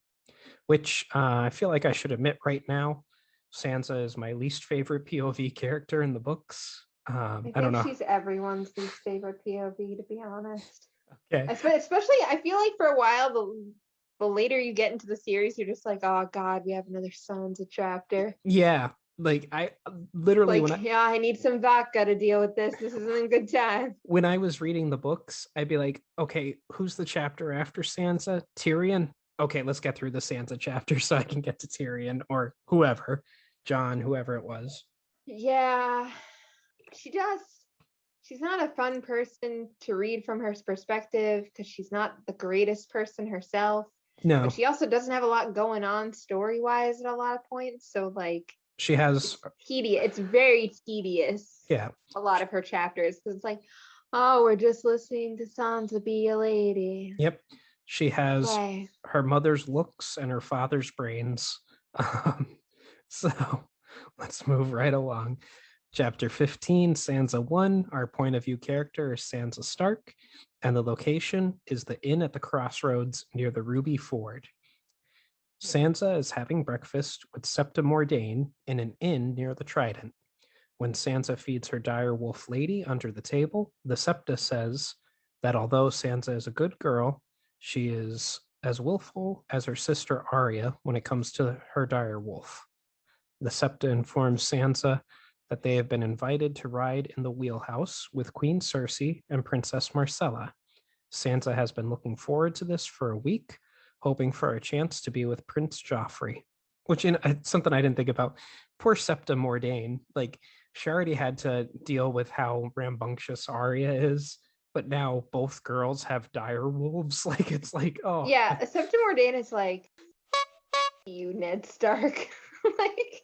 which I feel like I should admit right now, Sansa is my least favorite POV character in the books. I don't know. She's everyone's least favorite POV, to be honest. Okay. Especially, I feel like for a while, the later you get into the series, you're just like, oh God, we have another Sansa chapter. Yeah. Like, I literally, like, I need some vodka to deal with this. This isn't a good time. When I was reading the books, I'd be like, okay, who's the chapter after Sansa? Tyrion? Okay, let's get through the Sansa chapter so I can get to Tyrion or whoever, John, whoever it was. Yeah, she's not a fun person to read from her perspective, because she's not the greatest person herself. No. But she also doesn't have a lot going on story-wise at a lot of points. So like, she has tedious. It's very tedious. Yeah. A lot of her chapters, because it's like, oh, we're just listening to Sansa be a lady. Yep. She has her mother's looks and her father's brains. So let's move right along. Chapter 15, Sansa 1. Our point of view character is Sansa Stark, and the location is the inn at the crossroads near the Ruby Ford. Sansa is having breakfast with Septa Mordane in an inn near the Trident. When Sansa feeds her dire wolf lady under the table, the Septa says that although Sansa is a good girl, she is as willful as her sister Arya when it comes to her dire wolf. The Septa informs Sansa that they have been invited to ride in the wheelhouse with Queen Cersei and Princess Marcella. Sansa has been looking forward to this for a week, hoping for a chance to be with Prince Joffrey, which is something I didn't think about. Poor Septa Mordane, like, she already had to deal with how rambunctious Arya is, but now both girls have dire wolves. Like, it's like, oh. Yeah, Septa Mordane is like, you, Ned Stark. Like,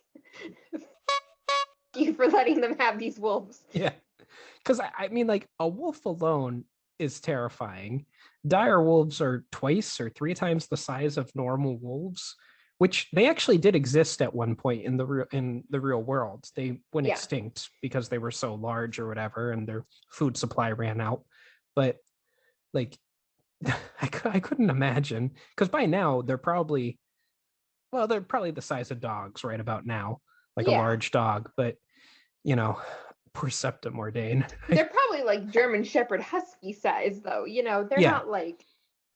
you for letting them have these wolves. Yeah, because I mean, like, a wolf alone is terrifying. Dire wolves are 2 or 3 times the size of normal wolves, which they actually did exist at one point in the real world. They went extinct because they were so large or whatever, and their food supply ran out. But like, I couldn't imagine, because by now they're probably the size of dogs right about now, like a large dog. But Poor Septa Mordain. They're probably like German Shepherd Husky size, though. They're Yeah. not like,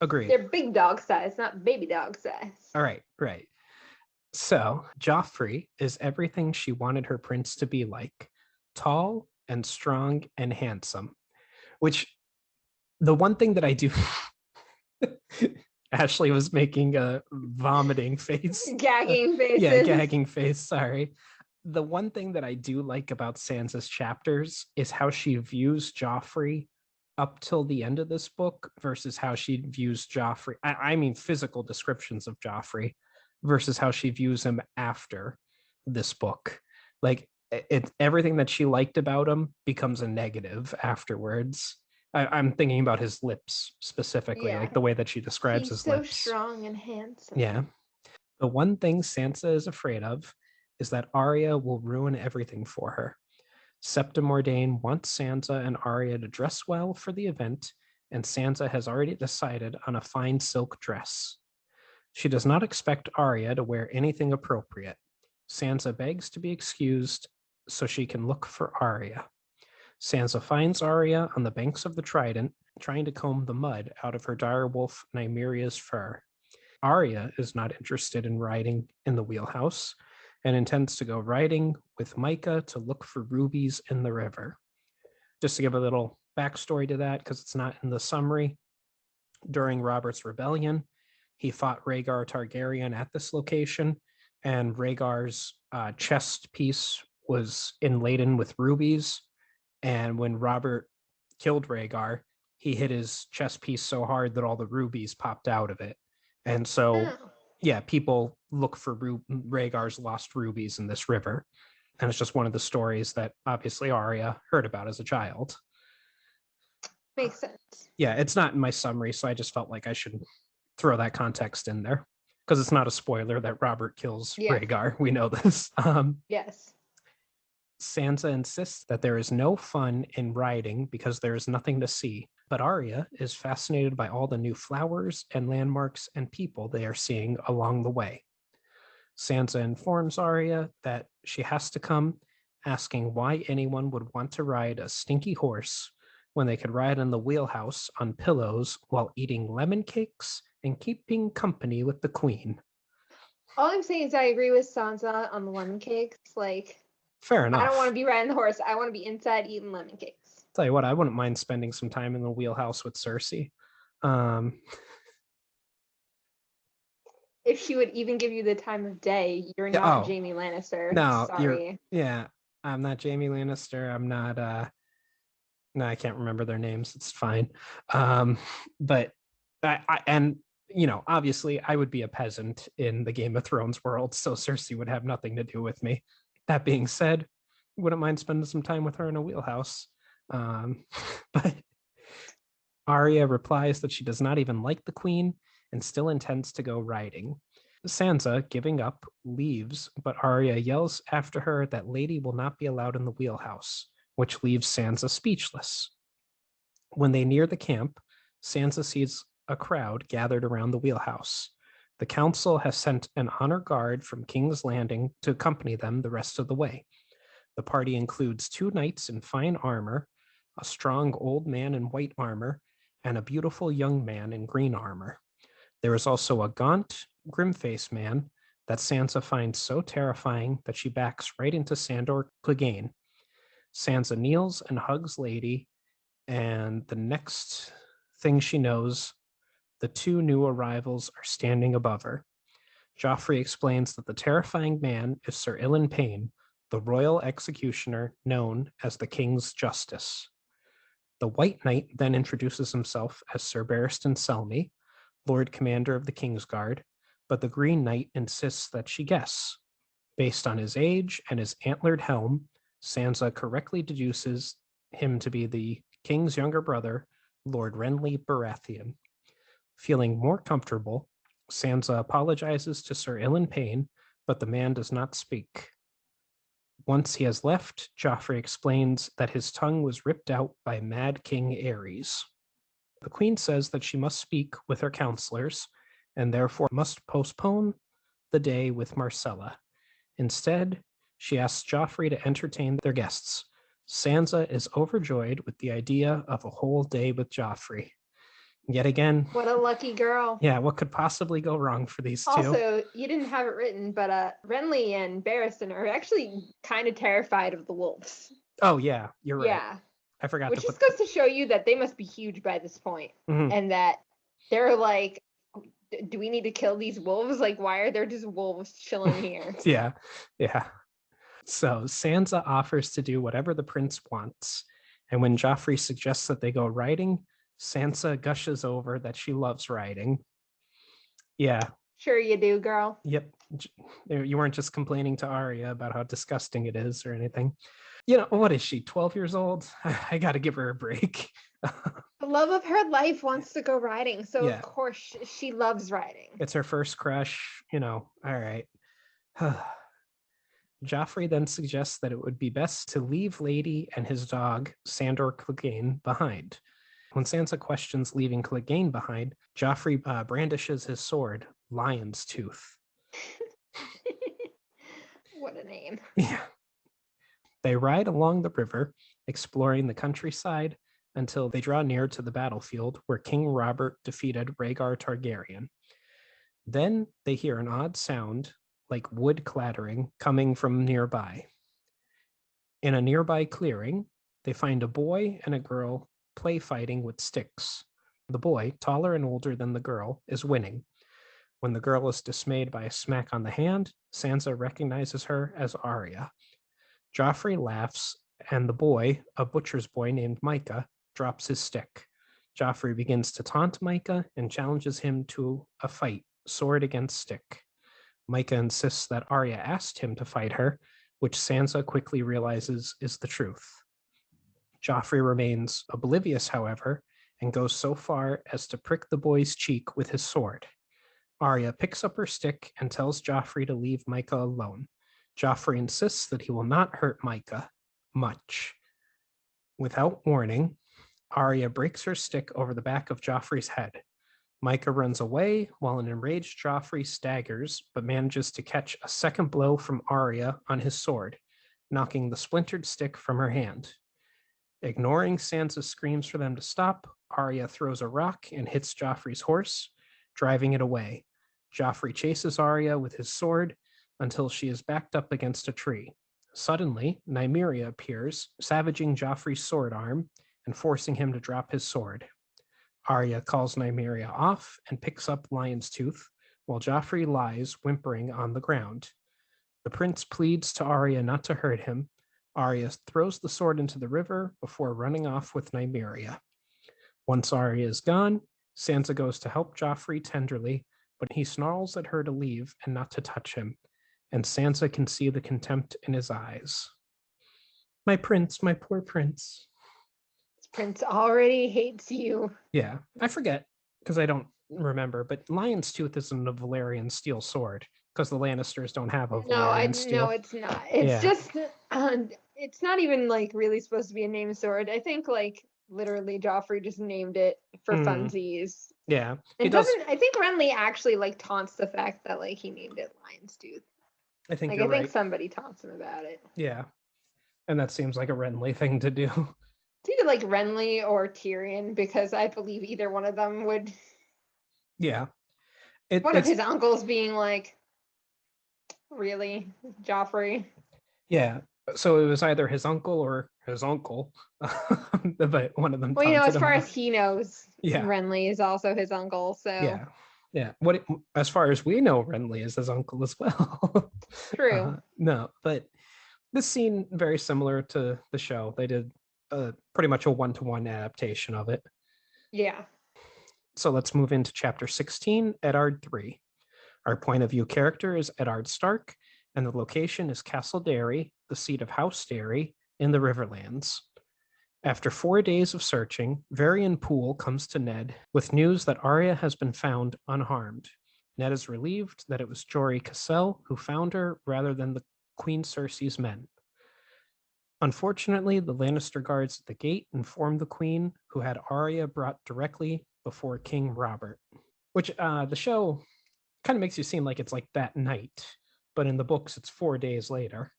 Agreed. they're big dog size, not baby dog size. All right, right. So Joffrey is everything she wanted her prince to be like: tall and strong and handsome. Which, the one thing that I do, Ashley was making a vomiting face. Gagging faces. Yeah, gagging face. Sorry. The one thing that I do like about Sansa's chapters is how she views Joffrey up till the end of this book versus how she views Joffrey. I mean, physical descriptions of Joffrey versus how she views him after this book. Like, everything that she liked about him becomes a negative afterwards. I'm thinking about his lips specifically, Yeah. like the way that she describes He's his so lips. strong and handsome. Yeah. The one thing Sansa is afraid of is that Arya will ruin everything for her. Septa Mordain wants Sansa and Arya to dress well for the event, and Sansa has already decided on a fine silk dress. She does not expect Arya to wear anything appropriate. Sansa begs to be excused so she can look for Arya. Sansa finds Arya on the banks of the Trident, trying to comb the mud out of her direwolf Nymeria's fur. Arya is not interested in riding in the wheelhouse and intends to go riding with Micah to look for rubies in the river. Just to give a little backstory to that, because it's not in the summary, during Robert's rebellion, he fought Rhaegar Targaryen at this location, and Rhaegar's chest piece was inladen with rubies. And when Robert killed Rhaegar, he hit his chest piece so hard that all the rubies popped out of it. And so, yeah, people look for Rhaegar's lost rubies in this river. And it's just one of the stories that obviously Arya heard about as a child. Makes sense. Yeah, it's not in my summary, so I just felt like I should throw that context in there because it's not a spoiler that Robert kills Rhaegar. We know this. Yes. Sansa insists that there is no fun in riding because there is nothing to see, but Arya is fascinated by all the new flowers and landmarks and people they are seeing along the way. Sansa informs Arya that she has to come, asking why anyone would want to ride a stinky horse when they could ride in the wheelhouse on pillows while eating lemon cakes and keeping company with the queen. All I'm saying is I agree with Sansa on the lemon cakes. Like, fair enough. I don't want to be riding the horse. I want to be inside eating lemon cakes. Tell you what, I wouldn't mind spending some time in the wheelhouse with Cersei. If she would even give you the time of day, you're not Jaime Lannister. No, sorry. I'm not Jaime Lannister. I'm not. No, I can't remember their names. It's fine. But obviously, I would be a peasant in the Game of Thrones world, so Cersei would have nothing to do with me. That being said, wouldn't mind spending some time with her in a wheelhouse. But Arya replies that she does not even like the queen and still intends to go riding. Sansa, giving up, leaves, but Arya yells after her that Lady will not be allowed in the wheelhouse, which leaves Sansa speechless. When they near the camp, Sansa sees a crowd gathered around the wheelhouse. The council has sent an honor guard from King's Landing to accompany them the rest of the way. The party includes 2 knights in fine armor, a strong old man in white armor, and a beautiful young man in green armor. There is also a gaunt, grim-faced man that Sansa finds so terrifying that she backs right into Sandor Clegane. Sansa kneels and hugs Lady, and the next thing she knows, the 2 new arrivals are standing above her. Joffrey explains that the terrifying man is Sir Ilan Payne, the royal executioner known as the King's Justice. The White Knight then introduces himself as Sir Barristan Selmy, Lord Commander of the Kingsguard, but the Green Knight insists that she guess. Based on his age and his antlered helm, Sansa correctly deduces him to be the king's younger brother, Lord Renly Baratheon. Feeling more comfortable, Sansa apologizes to Sir Ilan Payne, but the man does not speak. Once he has left, Joffrey explains that his tongue was ripped out by Mad King Aerys. The queen says that she must speak with her counselors, and therefore must postpone the day with Marcella. Instead, she asks Joffrey to entertain their guests, Sansa is overjoyed with the idea of a whole day with Joffrey. Yet again, What a lucky girl. yeah, what could possibly go wrong for these two? Also, you didn't have it written, but Renly and Barristan are actually kind of terrified of the wolves. Oh, yeah, you're right. Yeah. I forgot Which to just put goes to show you that they must be huge by this point. Mhm. And that they're like, do we need to kill these wolves? Like, why are there just wolves chilling here? Yeah. So Sansa offers to do whatever the prince wants. And when Joffrey suggests that they go riding, Sansa gushes over that she loves riding. Yeah. Sure you do, girl. Yep. You weren't just complaining to Arya about how disgusting it is or anything. You know, what is she, 12 years old? I got to give her a break. The love of her life wants to go riding. So, Yeah. of course, she loves riding. It's her first crush, all right. Joffrey then suggests that it would be best to leave Lady and his dog, Sandor Clegane, behind. When Sansa questions leaving Clegane behind, Joffrey brandishes his sword, Lion's Tooth. What a name. Yeah. They ride along the river, exploring the countryside until they draw near to the battlefield where King Robert defeated Rhaegar Targaryen. Then they hear an odd sound, like wood clattering, coming from nearby. In a nearby clearing, they find a boy and a girl play fighting with sticks. The boy, taller and older than the girl, is winning. When the girl is dismayed by a smack on the hand, Sansa recognizes her as Arya. Joffrey laughs, and the boy, a butcher's boy named Micah, drops his stick. Joffrey begins to taunt Micah and challenges him to a fight, sword against stick. Micah insists that Arya asked him to fight her, which Sansa quickly realizes is the truth. Joffrey remains oblivious, however, and goes so far as to prick the boy's cheek with his sword. Arya picks up her stick and tells Joffrey to leave Micah alone. Joffrey insists that he will not hurt Micah much. Without warning, Arya breaks her stick over the back of Joffrey's head. Micah runs away while an enraged Joffrey staggers, but manages to catch a second blow from Arya on his sword, knocking the splintered stick from her hand. Ignoring Sansa's screams for them to stop, Arya throws a rock and hits Joffrey's horse, driving it away. Joffrey chases Arya with his sword until she is backed up against a tree. Suddenly, Nymeria appears, savaging Joffrey's sword arm and forcing him to drop his sword. Arya calls Nymeria off and picks up Lion's Tooth, while Joffrey lies whimpering on the ground. The prince pleads to Arya not to hurt him. Arya throws the sword into the river before running off with Nymeria. Once Arya is gone, Sansa goes to help Joffrey tenderly, but he snarls at her to leave and not to touch him, and Sansa can see the contempt in his eyes. My prince, my poor prince. This prince already hates you. Yeah, I forget because I don't remember, but Lion's Tooth isn't a Valyrian steel sword because the Lannisters don't have a Valyrian steel. No, it's not. It's just, it's not even like really supposed to be a named sword. I think like literally Joffrey just named it for funsies. Yeah. And I think Renly actually like taunts the fact that like he named it Lion's Tooth. I think I think somebody taunts him about it. Yeah. And that seems like a Renly thing to do. It's either like Renly or Tyrion, because I believe either one of them would. Yeah. One of his uncles being like, really, Joffrey? Yeah. So it was either his uncle or his uncle, but one of them. Well, as far as he knows, Renly is also his uncle. So yeah. As far as we know, Renly is his uncle as well. True. No, but this scene very similar to the show. They did pretty much a 1-to-1 adaptation of it. Yeah. So let's move into chapter 16, Eddard 3. Our point of view character is Eddard Stark, and the location is Castle Derry, the seat of House Derry, in the Riverlands. After 4 days of searching, Varian Poole comes to Ned with news that Arya has been found unharmed. Ned is relieved that it was Jory Cassell who found her rather than the Queen Cersei's men. Unfortunately, the Lannister guards at the gate informed the Queen, who had Arya brought directly before King Robert, which the show kind of makes you seem like it's like that night, but in the books it's 4 days later.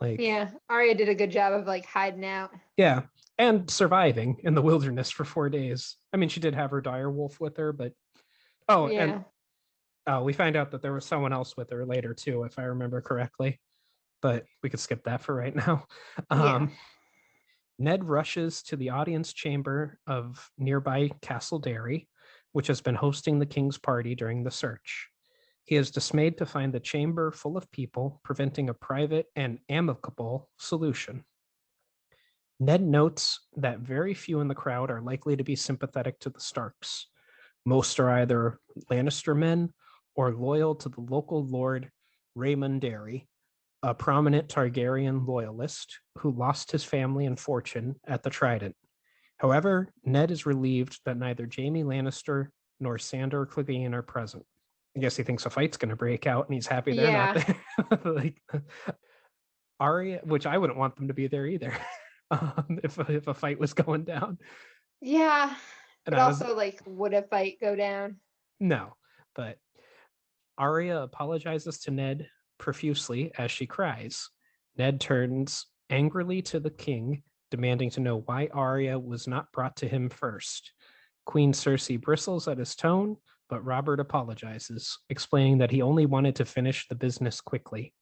Like, yeah, Arya did a good job of like hiding out. yeah, and surviving in the wilderness for 4 days. I mean, she did have her dire wolf with her, but and Yeah. we find out that there was someone else with her later too, if I remember correctly. But we could skip that for right now. Yeah. Ned rushes to the audience chamber of nearby Castle Derry, which has been hosting the king's party during the search. He is dismayed to find the chamber full of people, preventing a private and amicable solution. Ned notes that very few in the crowd are likely to be sympathetic to the Starks. Most are either Lannister men or loyal to the local lord Raymond Derry, a prominent Targaryen loyalist who lost his family and fortune at the Trident. However, Ned is relieved that neither Jaime Lannister nor Sandor Clegane are present. I guess he thinks a fight's going to break out and he's happy they're not there. Like, Arya, which I wouldn't want them to be there either if a fight was going down. Yeah. And But also, like, would a fight go down? No, but Arya apologizes to Ned profusely as she cries. Ned turns angrily to the king, demanding to know why Arya was not brought to him first. Queen Cersei bristles at his tone, but Robert apologizes, explaining that he only wanted to finish the business quickly.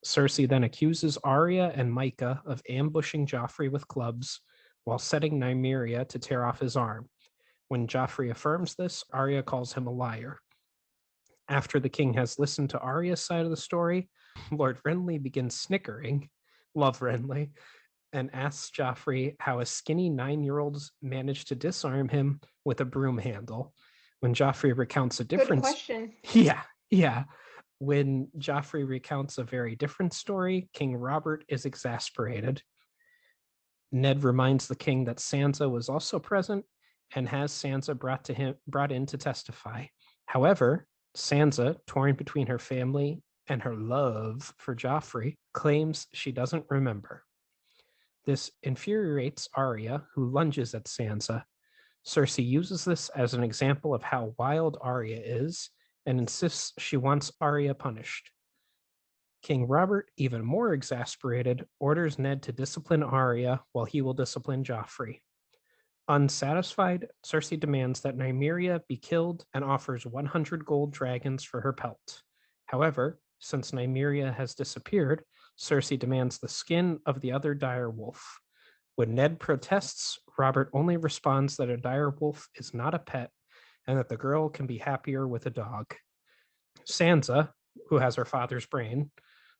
Cersei then accuses Arya and Micah of ambushing Joffrey with clubs while setting Nymeria to tear off his arm. When Joffrey affirms this, Arya calls him a liar. After the king has listened to Arya's side of the story, Lord Renly begins snickering, love Renly, and asks Joffrey how a skinny 9-year-old managed to disarm him with a broom handle. When Joffrey recounts a different... Good question. Yeah. When Joffrey recounts a very different story, King Robert is exasperated. Ned reminds the king that Sansa was also present and has Sansa brought in to testify. However, Sansa, torn between her family and her love for Joffrey, claims she doesn't remember. This infuriates Arya, who lunges at Sansa. Cersei uses this as an example of how wild Arya is and insists she wants Arya punished. King Robert, even more exasperated, orders Ned to discipline Arya while he will discipline Joffrey. Unsatisfied, Cersei demands that Nymeria be killed and offers 100 gold dragons for her pelt. However, since Nymeria has disappeared, Cersei demands the skin of the other dire wolf. When Ned protests, Robert only responds that a dire wolf is not a pet and that the girl can be happier with a dog. Sansa, who has her father's brain,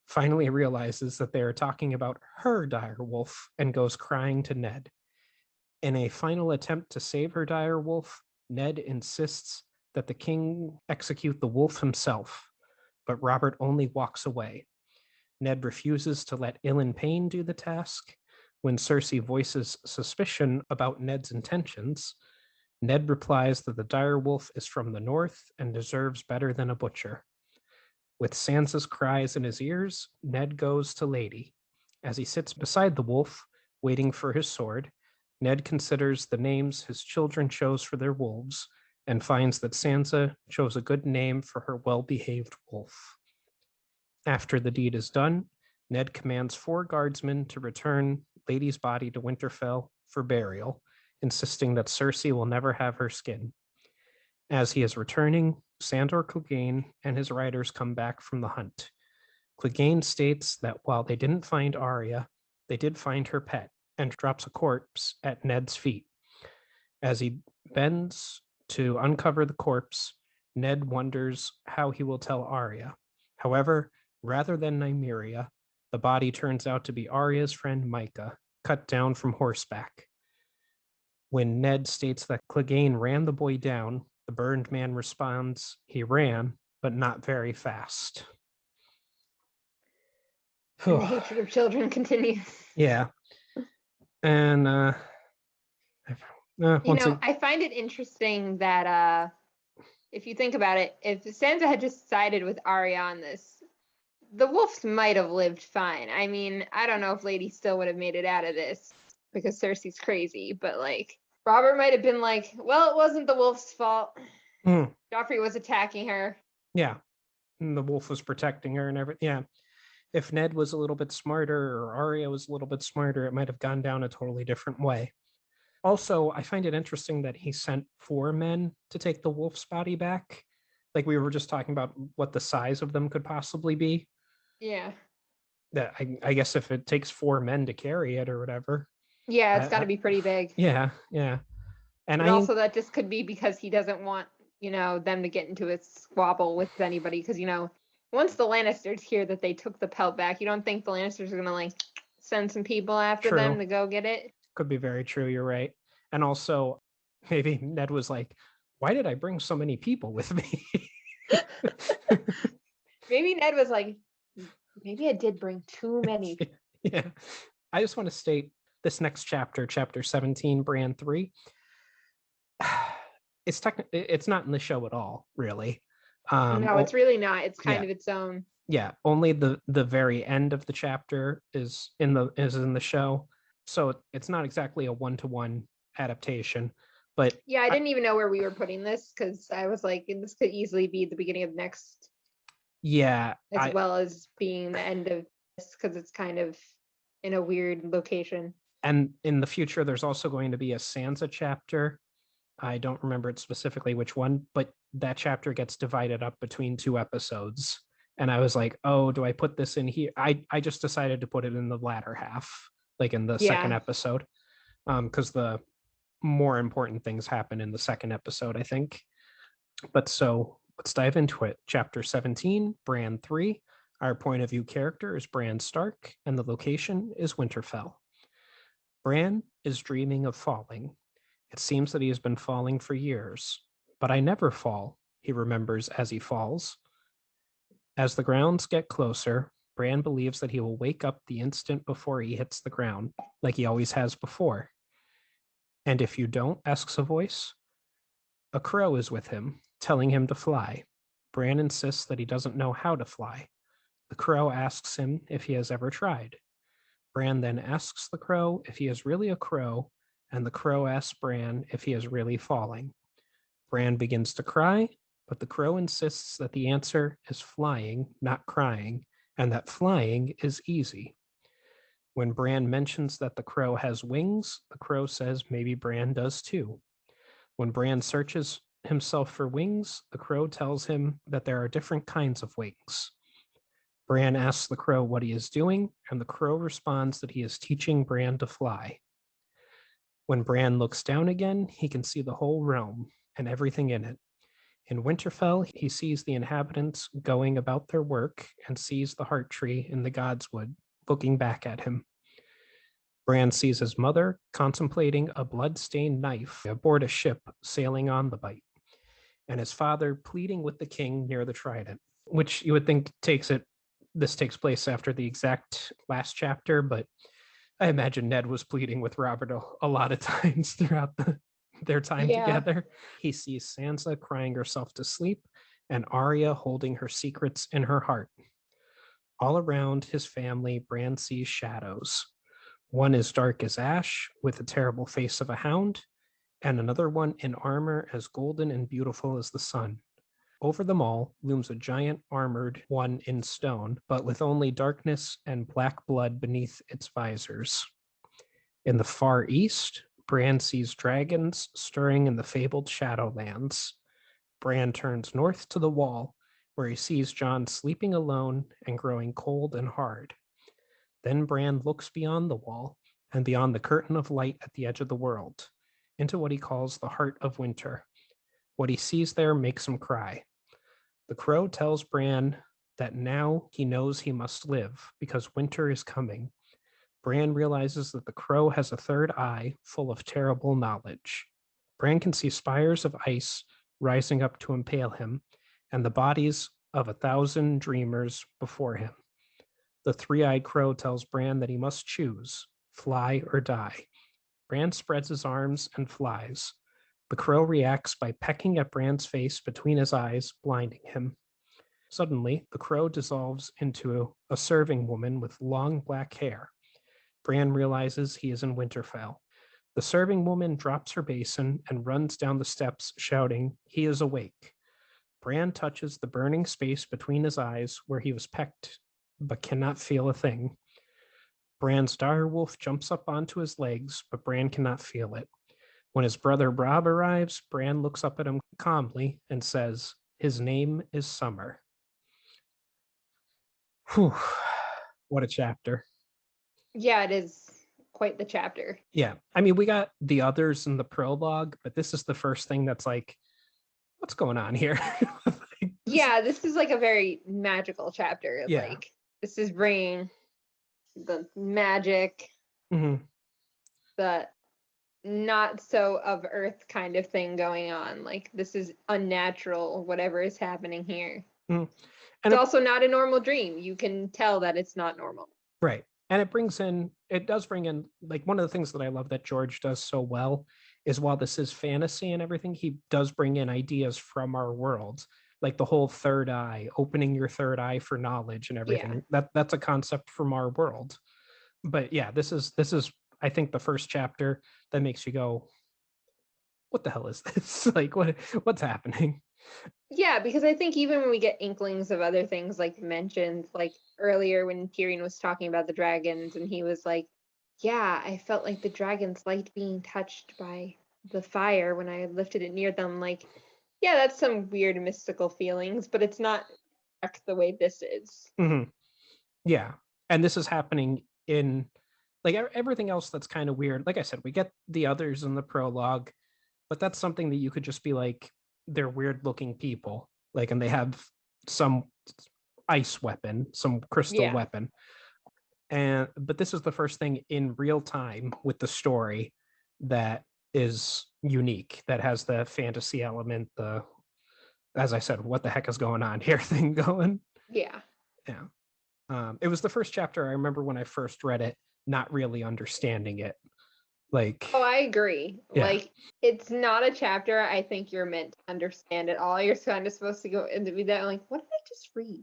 finally realizes that they are talking about her dire wolf and goes crying to Ned. In a final attempt to save her dire wolf, Ned insists that the king execute the wolf himself, but Robert only walks away. Ned refuses to let Ilyn Payne do the task. When Cersei voices suspicion about Ned's intentions, Ned replies that the dire wolf is from the north and deserves better than a butcher. With Sansa's cries in his ears, Ned goes to Lady. As he sits beside the wolf, waiting for his sword, Ned considers the names his children chose for their wolves and finds that Sansa chose a good name for her well-behaved wolf. After the deed is done, Ned commands 4 guardsmen to return Lady's body to Winterfell for burial, insisting that Cersei will never have her skin. As he is returning, Sandor Clegane and his riders come back from the hunt. Clegane states that while they didn't find Arya, they did find her pet and drops a corpse at Ned's feet. As he bends to uncover the corpse, Ned wonders how he will tell Arya. However, rather than Nymeria, the body turns out to be Arya's friend Micah, cut down from horseback. When Ned states that Clegane ran the boy down, the burned man responds, he ran, but not very fast. And the hatred of children continues. Yeah. And I find it interesting that if you think about it, if Sansa had just sided with Arya on this, the wolves might have lived fine. I mean, I don't know if Lady still would have made it out of this because Cersei's crazy, but like Robert might have been like, well, it wasn't the wolf's fault. Joffrey was attacking her. Yeah. And the wolf was protecting her and everything. Yeah. if Ned was a little bit smarter or Arya was a little bit smarter, it might have gone down a totally different way. Also, I find it interesting that he sent 4 men to take the wolf's body back. Like we were just talking about what the size of them could possibly be. Yeah. That I guess if it takes 4 men to carry it or whatever. Yeah, it's I, got to I, be pretty big. yeah, yeah. And And also that just could be because he doesn't want, them to get into a squabble with anybody. Because, once the Lannisters hear that they took the pelt back, you don't think the Lannisters are going to, like, send some people after them true. to go get it? Could be very true. You're right. And also, maybe Ned was like, why did I bring so many people with me? Maybe Ned was like, maybe I did bring too many. Yeah. I just want to state this next chapter, chapter 17, Bran 3. It's not in the show at all, really. No, it's really not. It's kind yeah. of its own. Yeah, only the very end of the chapter is in the show. So it's not exactly a one-to-one adaptation, but Yeah, I didn't even know where we were putting this because I was like, this could easily be the beginning of next, yeah, as well as being the end of this because it's kind of in a weird location. And in the future, there's also going to be a Sansa chapter. I don't remember it specifically which one, but that chapter gets divided up between 2 episodes. And I was like, oh, do I put this in here? I just decided to put it in the latter half, like in the second episode, because the more important things happen in the second episode, I think. But so let's dive into it. Chapter 17, Bran 3. Our point of view character is Bran Stark, and the location is Winterfell. Bran is dreaming of falling. It seems that he has been falling for years. But I never fall, he remembers as he falls. As the grounds get closer, Bran believes that he will wake up the instant before he hits the ground, like he always has before. And if you don't, asks a voice. A crow is with him, telling him to fly. Bran insists that he doesn't know how to fly. The crow asks him if he has ever tried. Bran then asks the crow if he is really a crow, and the crow asks Bran if he is really falling. Bran begins to cry, but the crow insists that the answer is flying, not crying, and that flying is easy. When Bran mentions that the crow has wings, the crow says maybe Bran does too. When Bran searches himself for wings, the crow tells him that there are different kinds of wings. Bran asks the crow what he is doing, and the crow responds that he is teaching Bran to fly. When Bran looks down again, he can see the whole realm and everything in it. In Winterfell, he sees the inhabitants going about their work and sees the heart tree in the Godswood looking back at him. Bran sees his mother contemplating a blood-stained knife aboard a ship sailing on the Bight, and his father pleading with the king near the trident, which you would think this takes place after the exact last chapter, but I imagine Ned was pleading with Robert a lot of times throughout their time together. He sees Sansa crying herself to sleep and Arya holding her secrets in her heart. All around his family, Bran sees shadows. One is dark as ash, with the terrible face of a hound, and another one in armor as golden and beautiful as the sun. Over them all looms a giant armored one in stone, but with only darkness and black blood beneath its visors. In the far east, Bran sees dragons stirring in the fabled Shadowlands. Bran turns north to the wall, where he sees Jon sleeping alone and growing cold and hard. Then Bran looks beyond the wall and beyond the curtain of light at the edge of the world, into what he calls the heart of winter. What he sees there makes him cry. The crow tells Bran that now he knows he must live because winter is coming. Bran realizes that the crow has a third eye full of terrible knowledge. Bran can see spires of ice rising up to impale him, and the bodies of 1,000 dreamers before him. The three-eyed crow tells Bran that he must choose, fly or die. Bran spreads his arms and flies. The crow reacts by pecking at Bran's face between his eyes, blinding him. Suddenly, the crow dissolves into a serving woman with long black hair. Bran realizes he is in Winterfell. The serving woman drops her basin and runs down the steps, shouting, "He is awake." Bran touches the burning space between his eyes where he was pecked but cannot feel a thing. Bran's direwolf jumps up onto his legs, but Bran cannot feel it. When his brother Robb arrives, Bran looks up at him calmly and says, "His name is Summer." Whew. What a chapter. Yeah, it is quite the chapter. Yeah. I mean, we got the others in the prologue, but this is the first thing that's like, what's going on here? Yeah, this is like a very magical chapter. Yeah. Like, this is bringing the magic, the not so of Earth kind of thing going on. Like, this is unnatural, whatever is happening here. And it's also not a normal dream. You can tell that it's not normal. Right. And it does bring in, like, one of the things that I love that George does so well is, while this is fantasy and everything, he does bring in ideas from our world, like the whole third eye, opening your third eye for knowledge and everything. That's a concept from our world. But yeah, this is I think the first chapter that makes you go, what the hell is this? Like, what's happening? Yeah, because I think even when we get inklings of other things, like mentioned, like earlier when Tyrion was talking about the dragons, and he was like, yeah, I felt like the dragons liked being touched by the fire when I lifted it near them. Like, yeah, that's some weird mystical feelings, but it's not the way this is. Yeah. And this is happening in, like, everything else that's kind of weird. Like I said, we get the others in the prologue, but that's something that you could just be like, they're weird looking people, like, and they have some ice weapon, some crystal weapon. But this is the first thing in real time with the story that is unique, that has the fantasy element, as I said, what the heck is going on here thing going. Yeah. It was the first chapter I remember when I first read it, not really understanding it. Like, oh, I agree. Yeah. Like, it's not a chapter I think you're meant to understand at all. You're kind of supposed to go into that, like, what did I just read?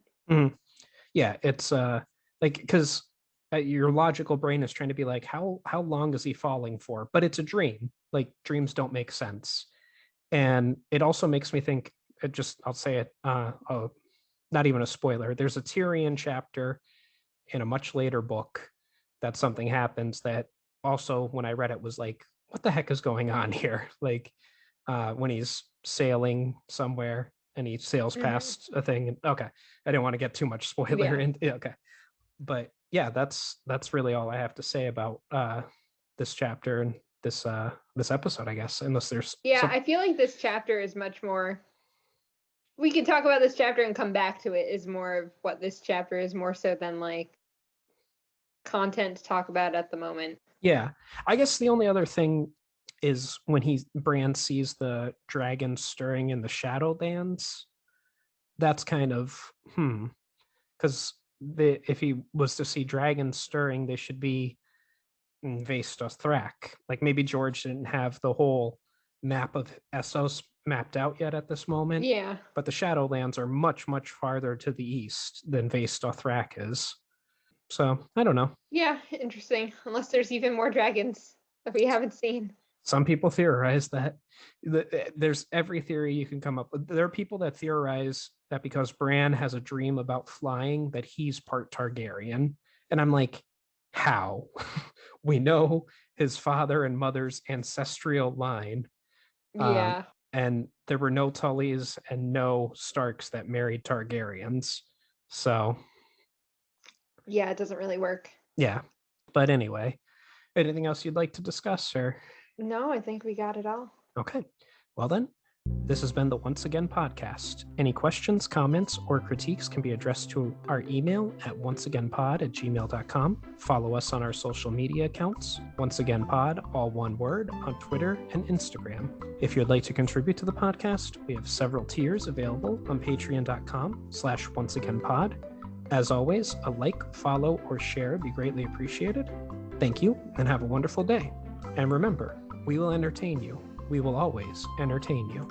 Yeah, it's like, because your logical brain is trying to be like, how long is he falling for? But it's a dream. Like, dreams don't make sense. And it also makes me think, I'll say it, not even a spoiler. There's a Tyrion chapter in a much later book that something happens that also, when I read it, was like, what the heck is going on here? Like, when he's sailing somewhere and he sails past a thing. Okay, I didn't want to get too much spoiler in. Okay, but yeah, that's really all I have to say about this chapter and this episode, I guess. Unless there's I feel like this chapter is much more. We can talk about this chapter and come back to it. Is more of what this chapter is, more so than like content to talk about at the moment. Yeah, I guess the only other thing is when Bran sees the dragon stirring in the Shadowlands. That's kind of because if he was to see dragons stirring, they should be in Vaesta Thrak. Like, maybe George didn't have the whole map of Essos mapped out yet at this moment. Yeah, but the Shadowlands are much, much farther to the east than Vaesta Thrak is. So I don't know. Yeah, interesting. Unless there's even more dragons that we haven't seen. Some people theorize that. There's every theory you can come up with. There are people that theorize that because Bran has a dream about flying, that he's part Targaryen. And I'm like, how? We know his father and mother's ancestral line. Yeah. And there were no Tullys and no Starks that married Targaryens. So yeah, it doesn't really work. Yeah. But anyway, anything else you'd like to discuss, or? No, I think we got it all. Okay. Well then, this has been the Once Again podcast. Any questions, comments, or critiques can be addressed to our email at onceagainpod@gmail.com. Follow us on our social media accounts, Once Again Pod, all one word, on Twitter and Instagram. If you'd like to contribute to the podcast, we have several tiers available on patreon.com/onceagainpod. As always, a like, follow, or share would be greatly appreciated. Thank you, and have a wonderful day. And remember, we will entertain you. We will always entertain you.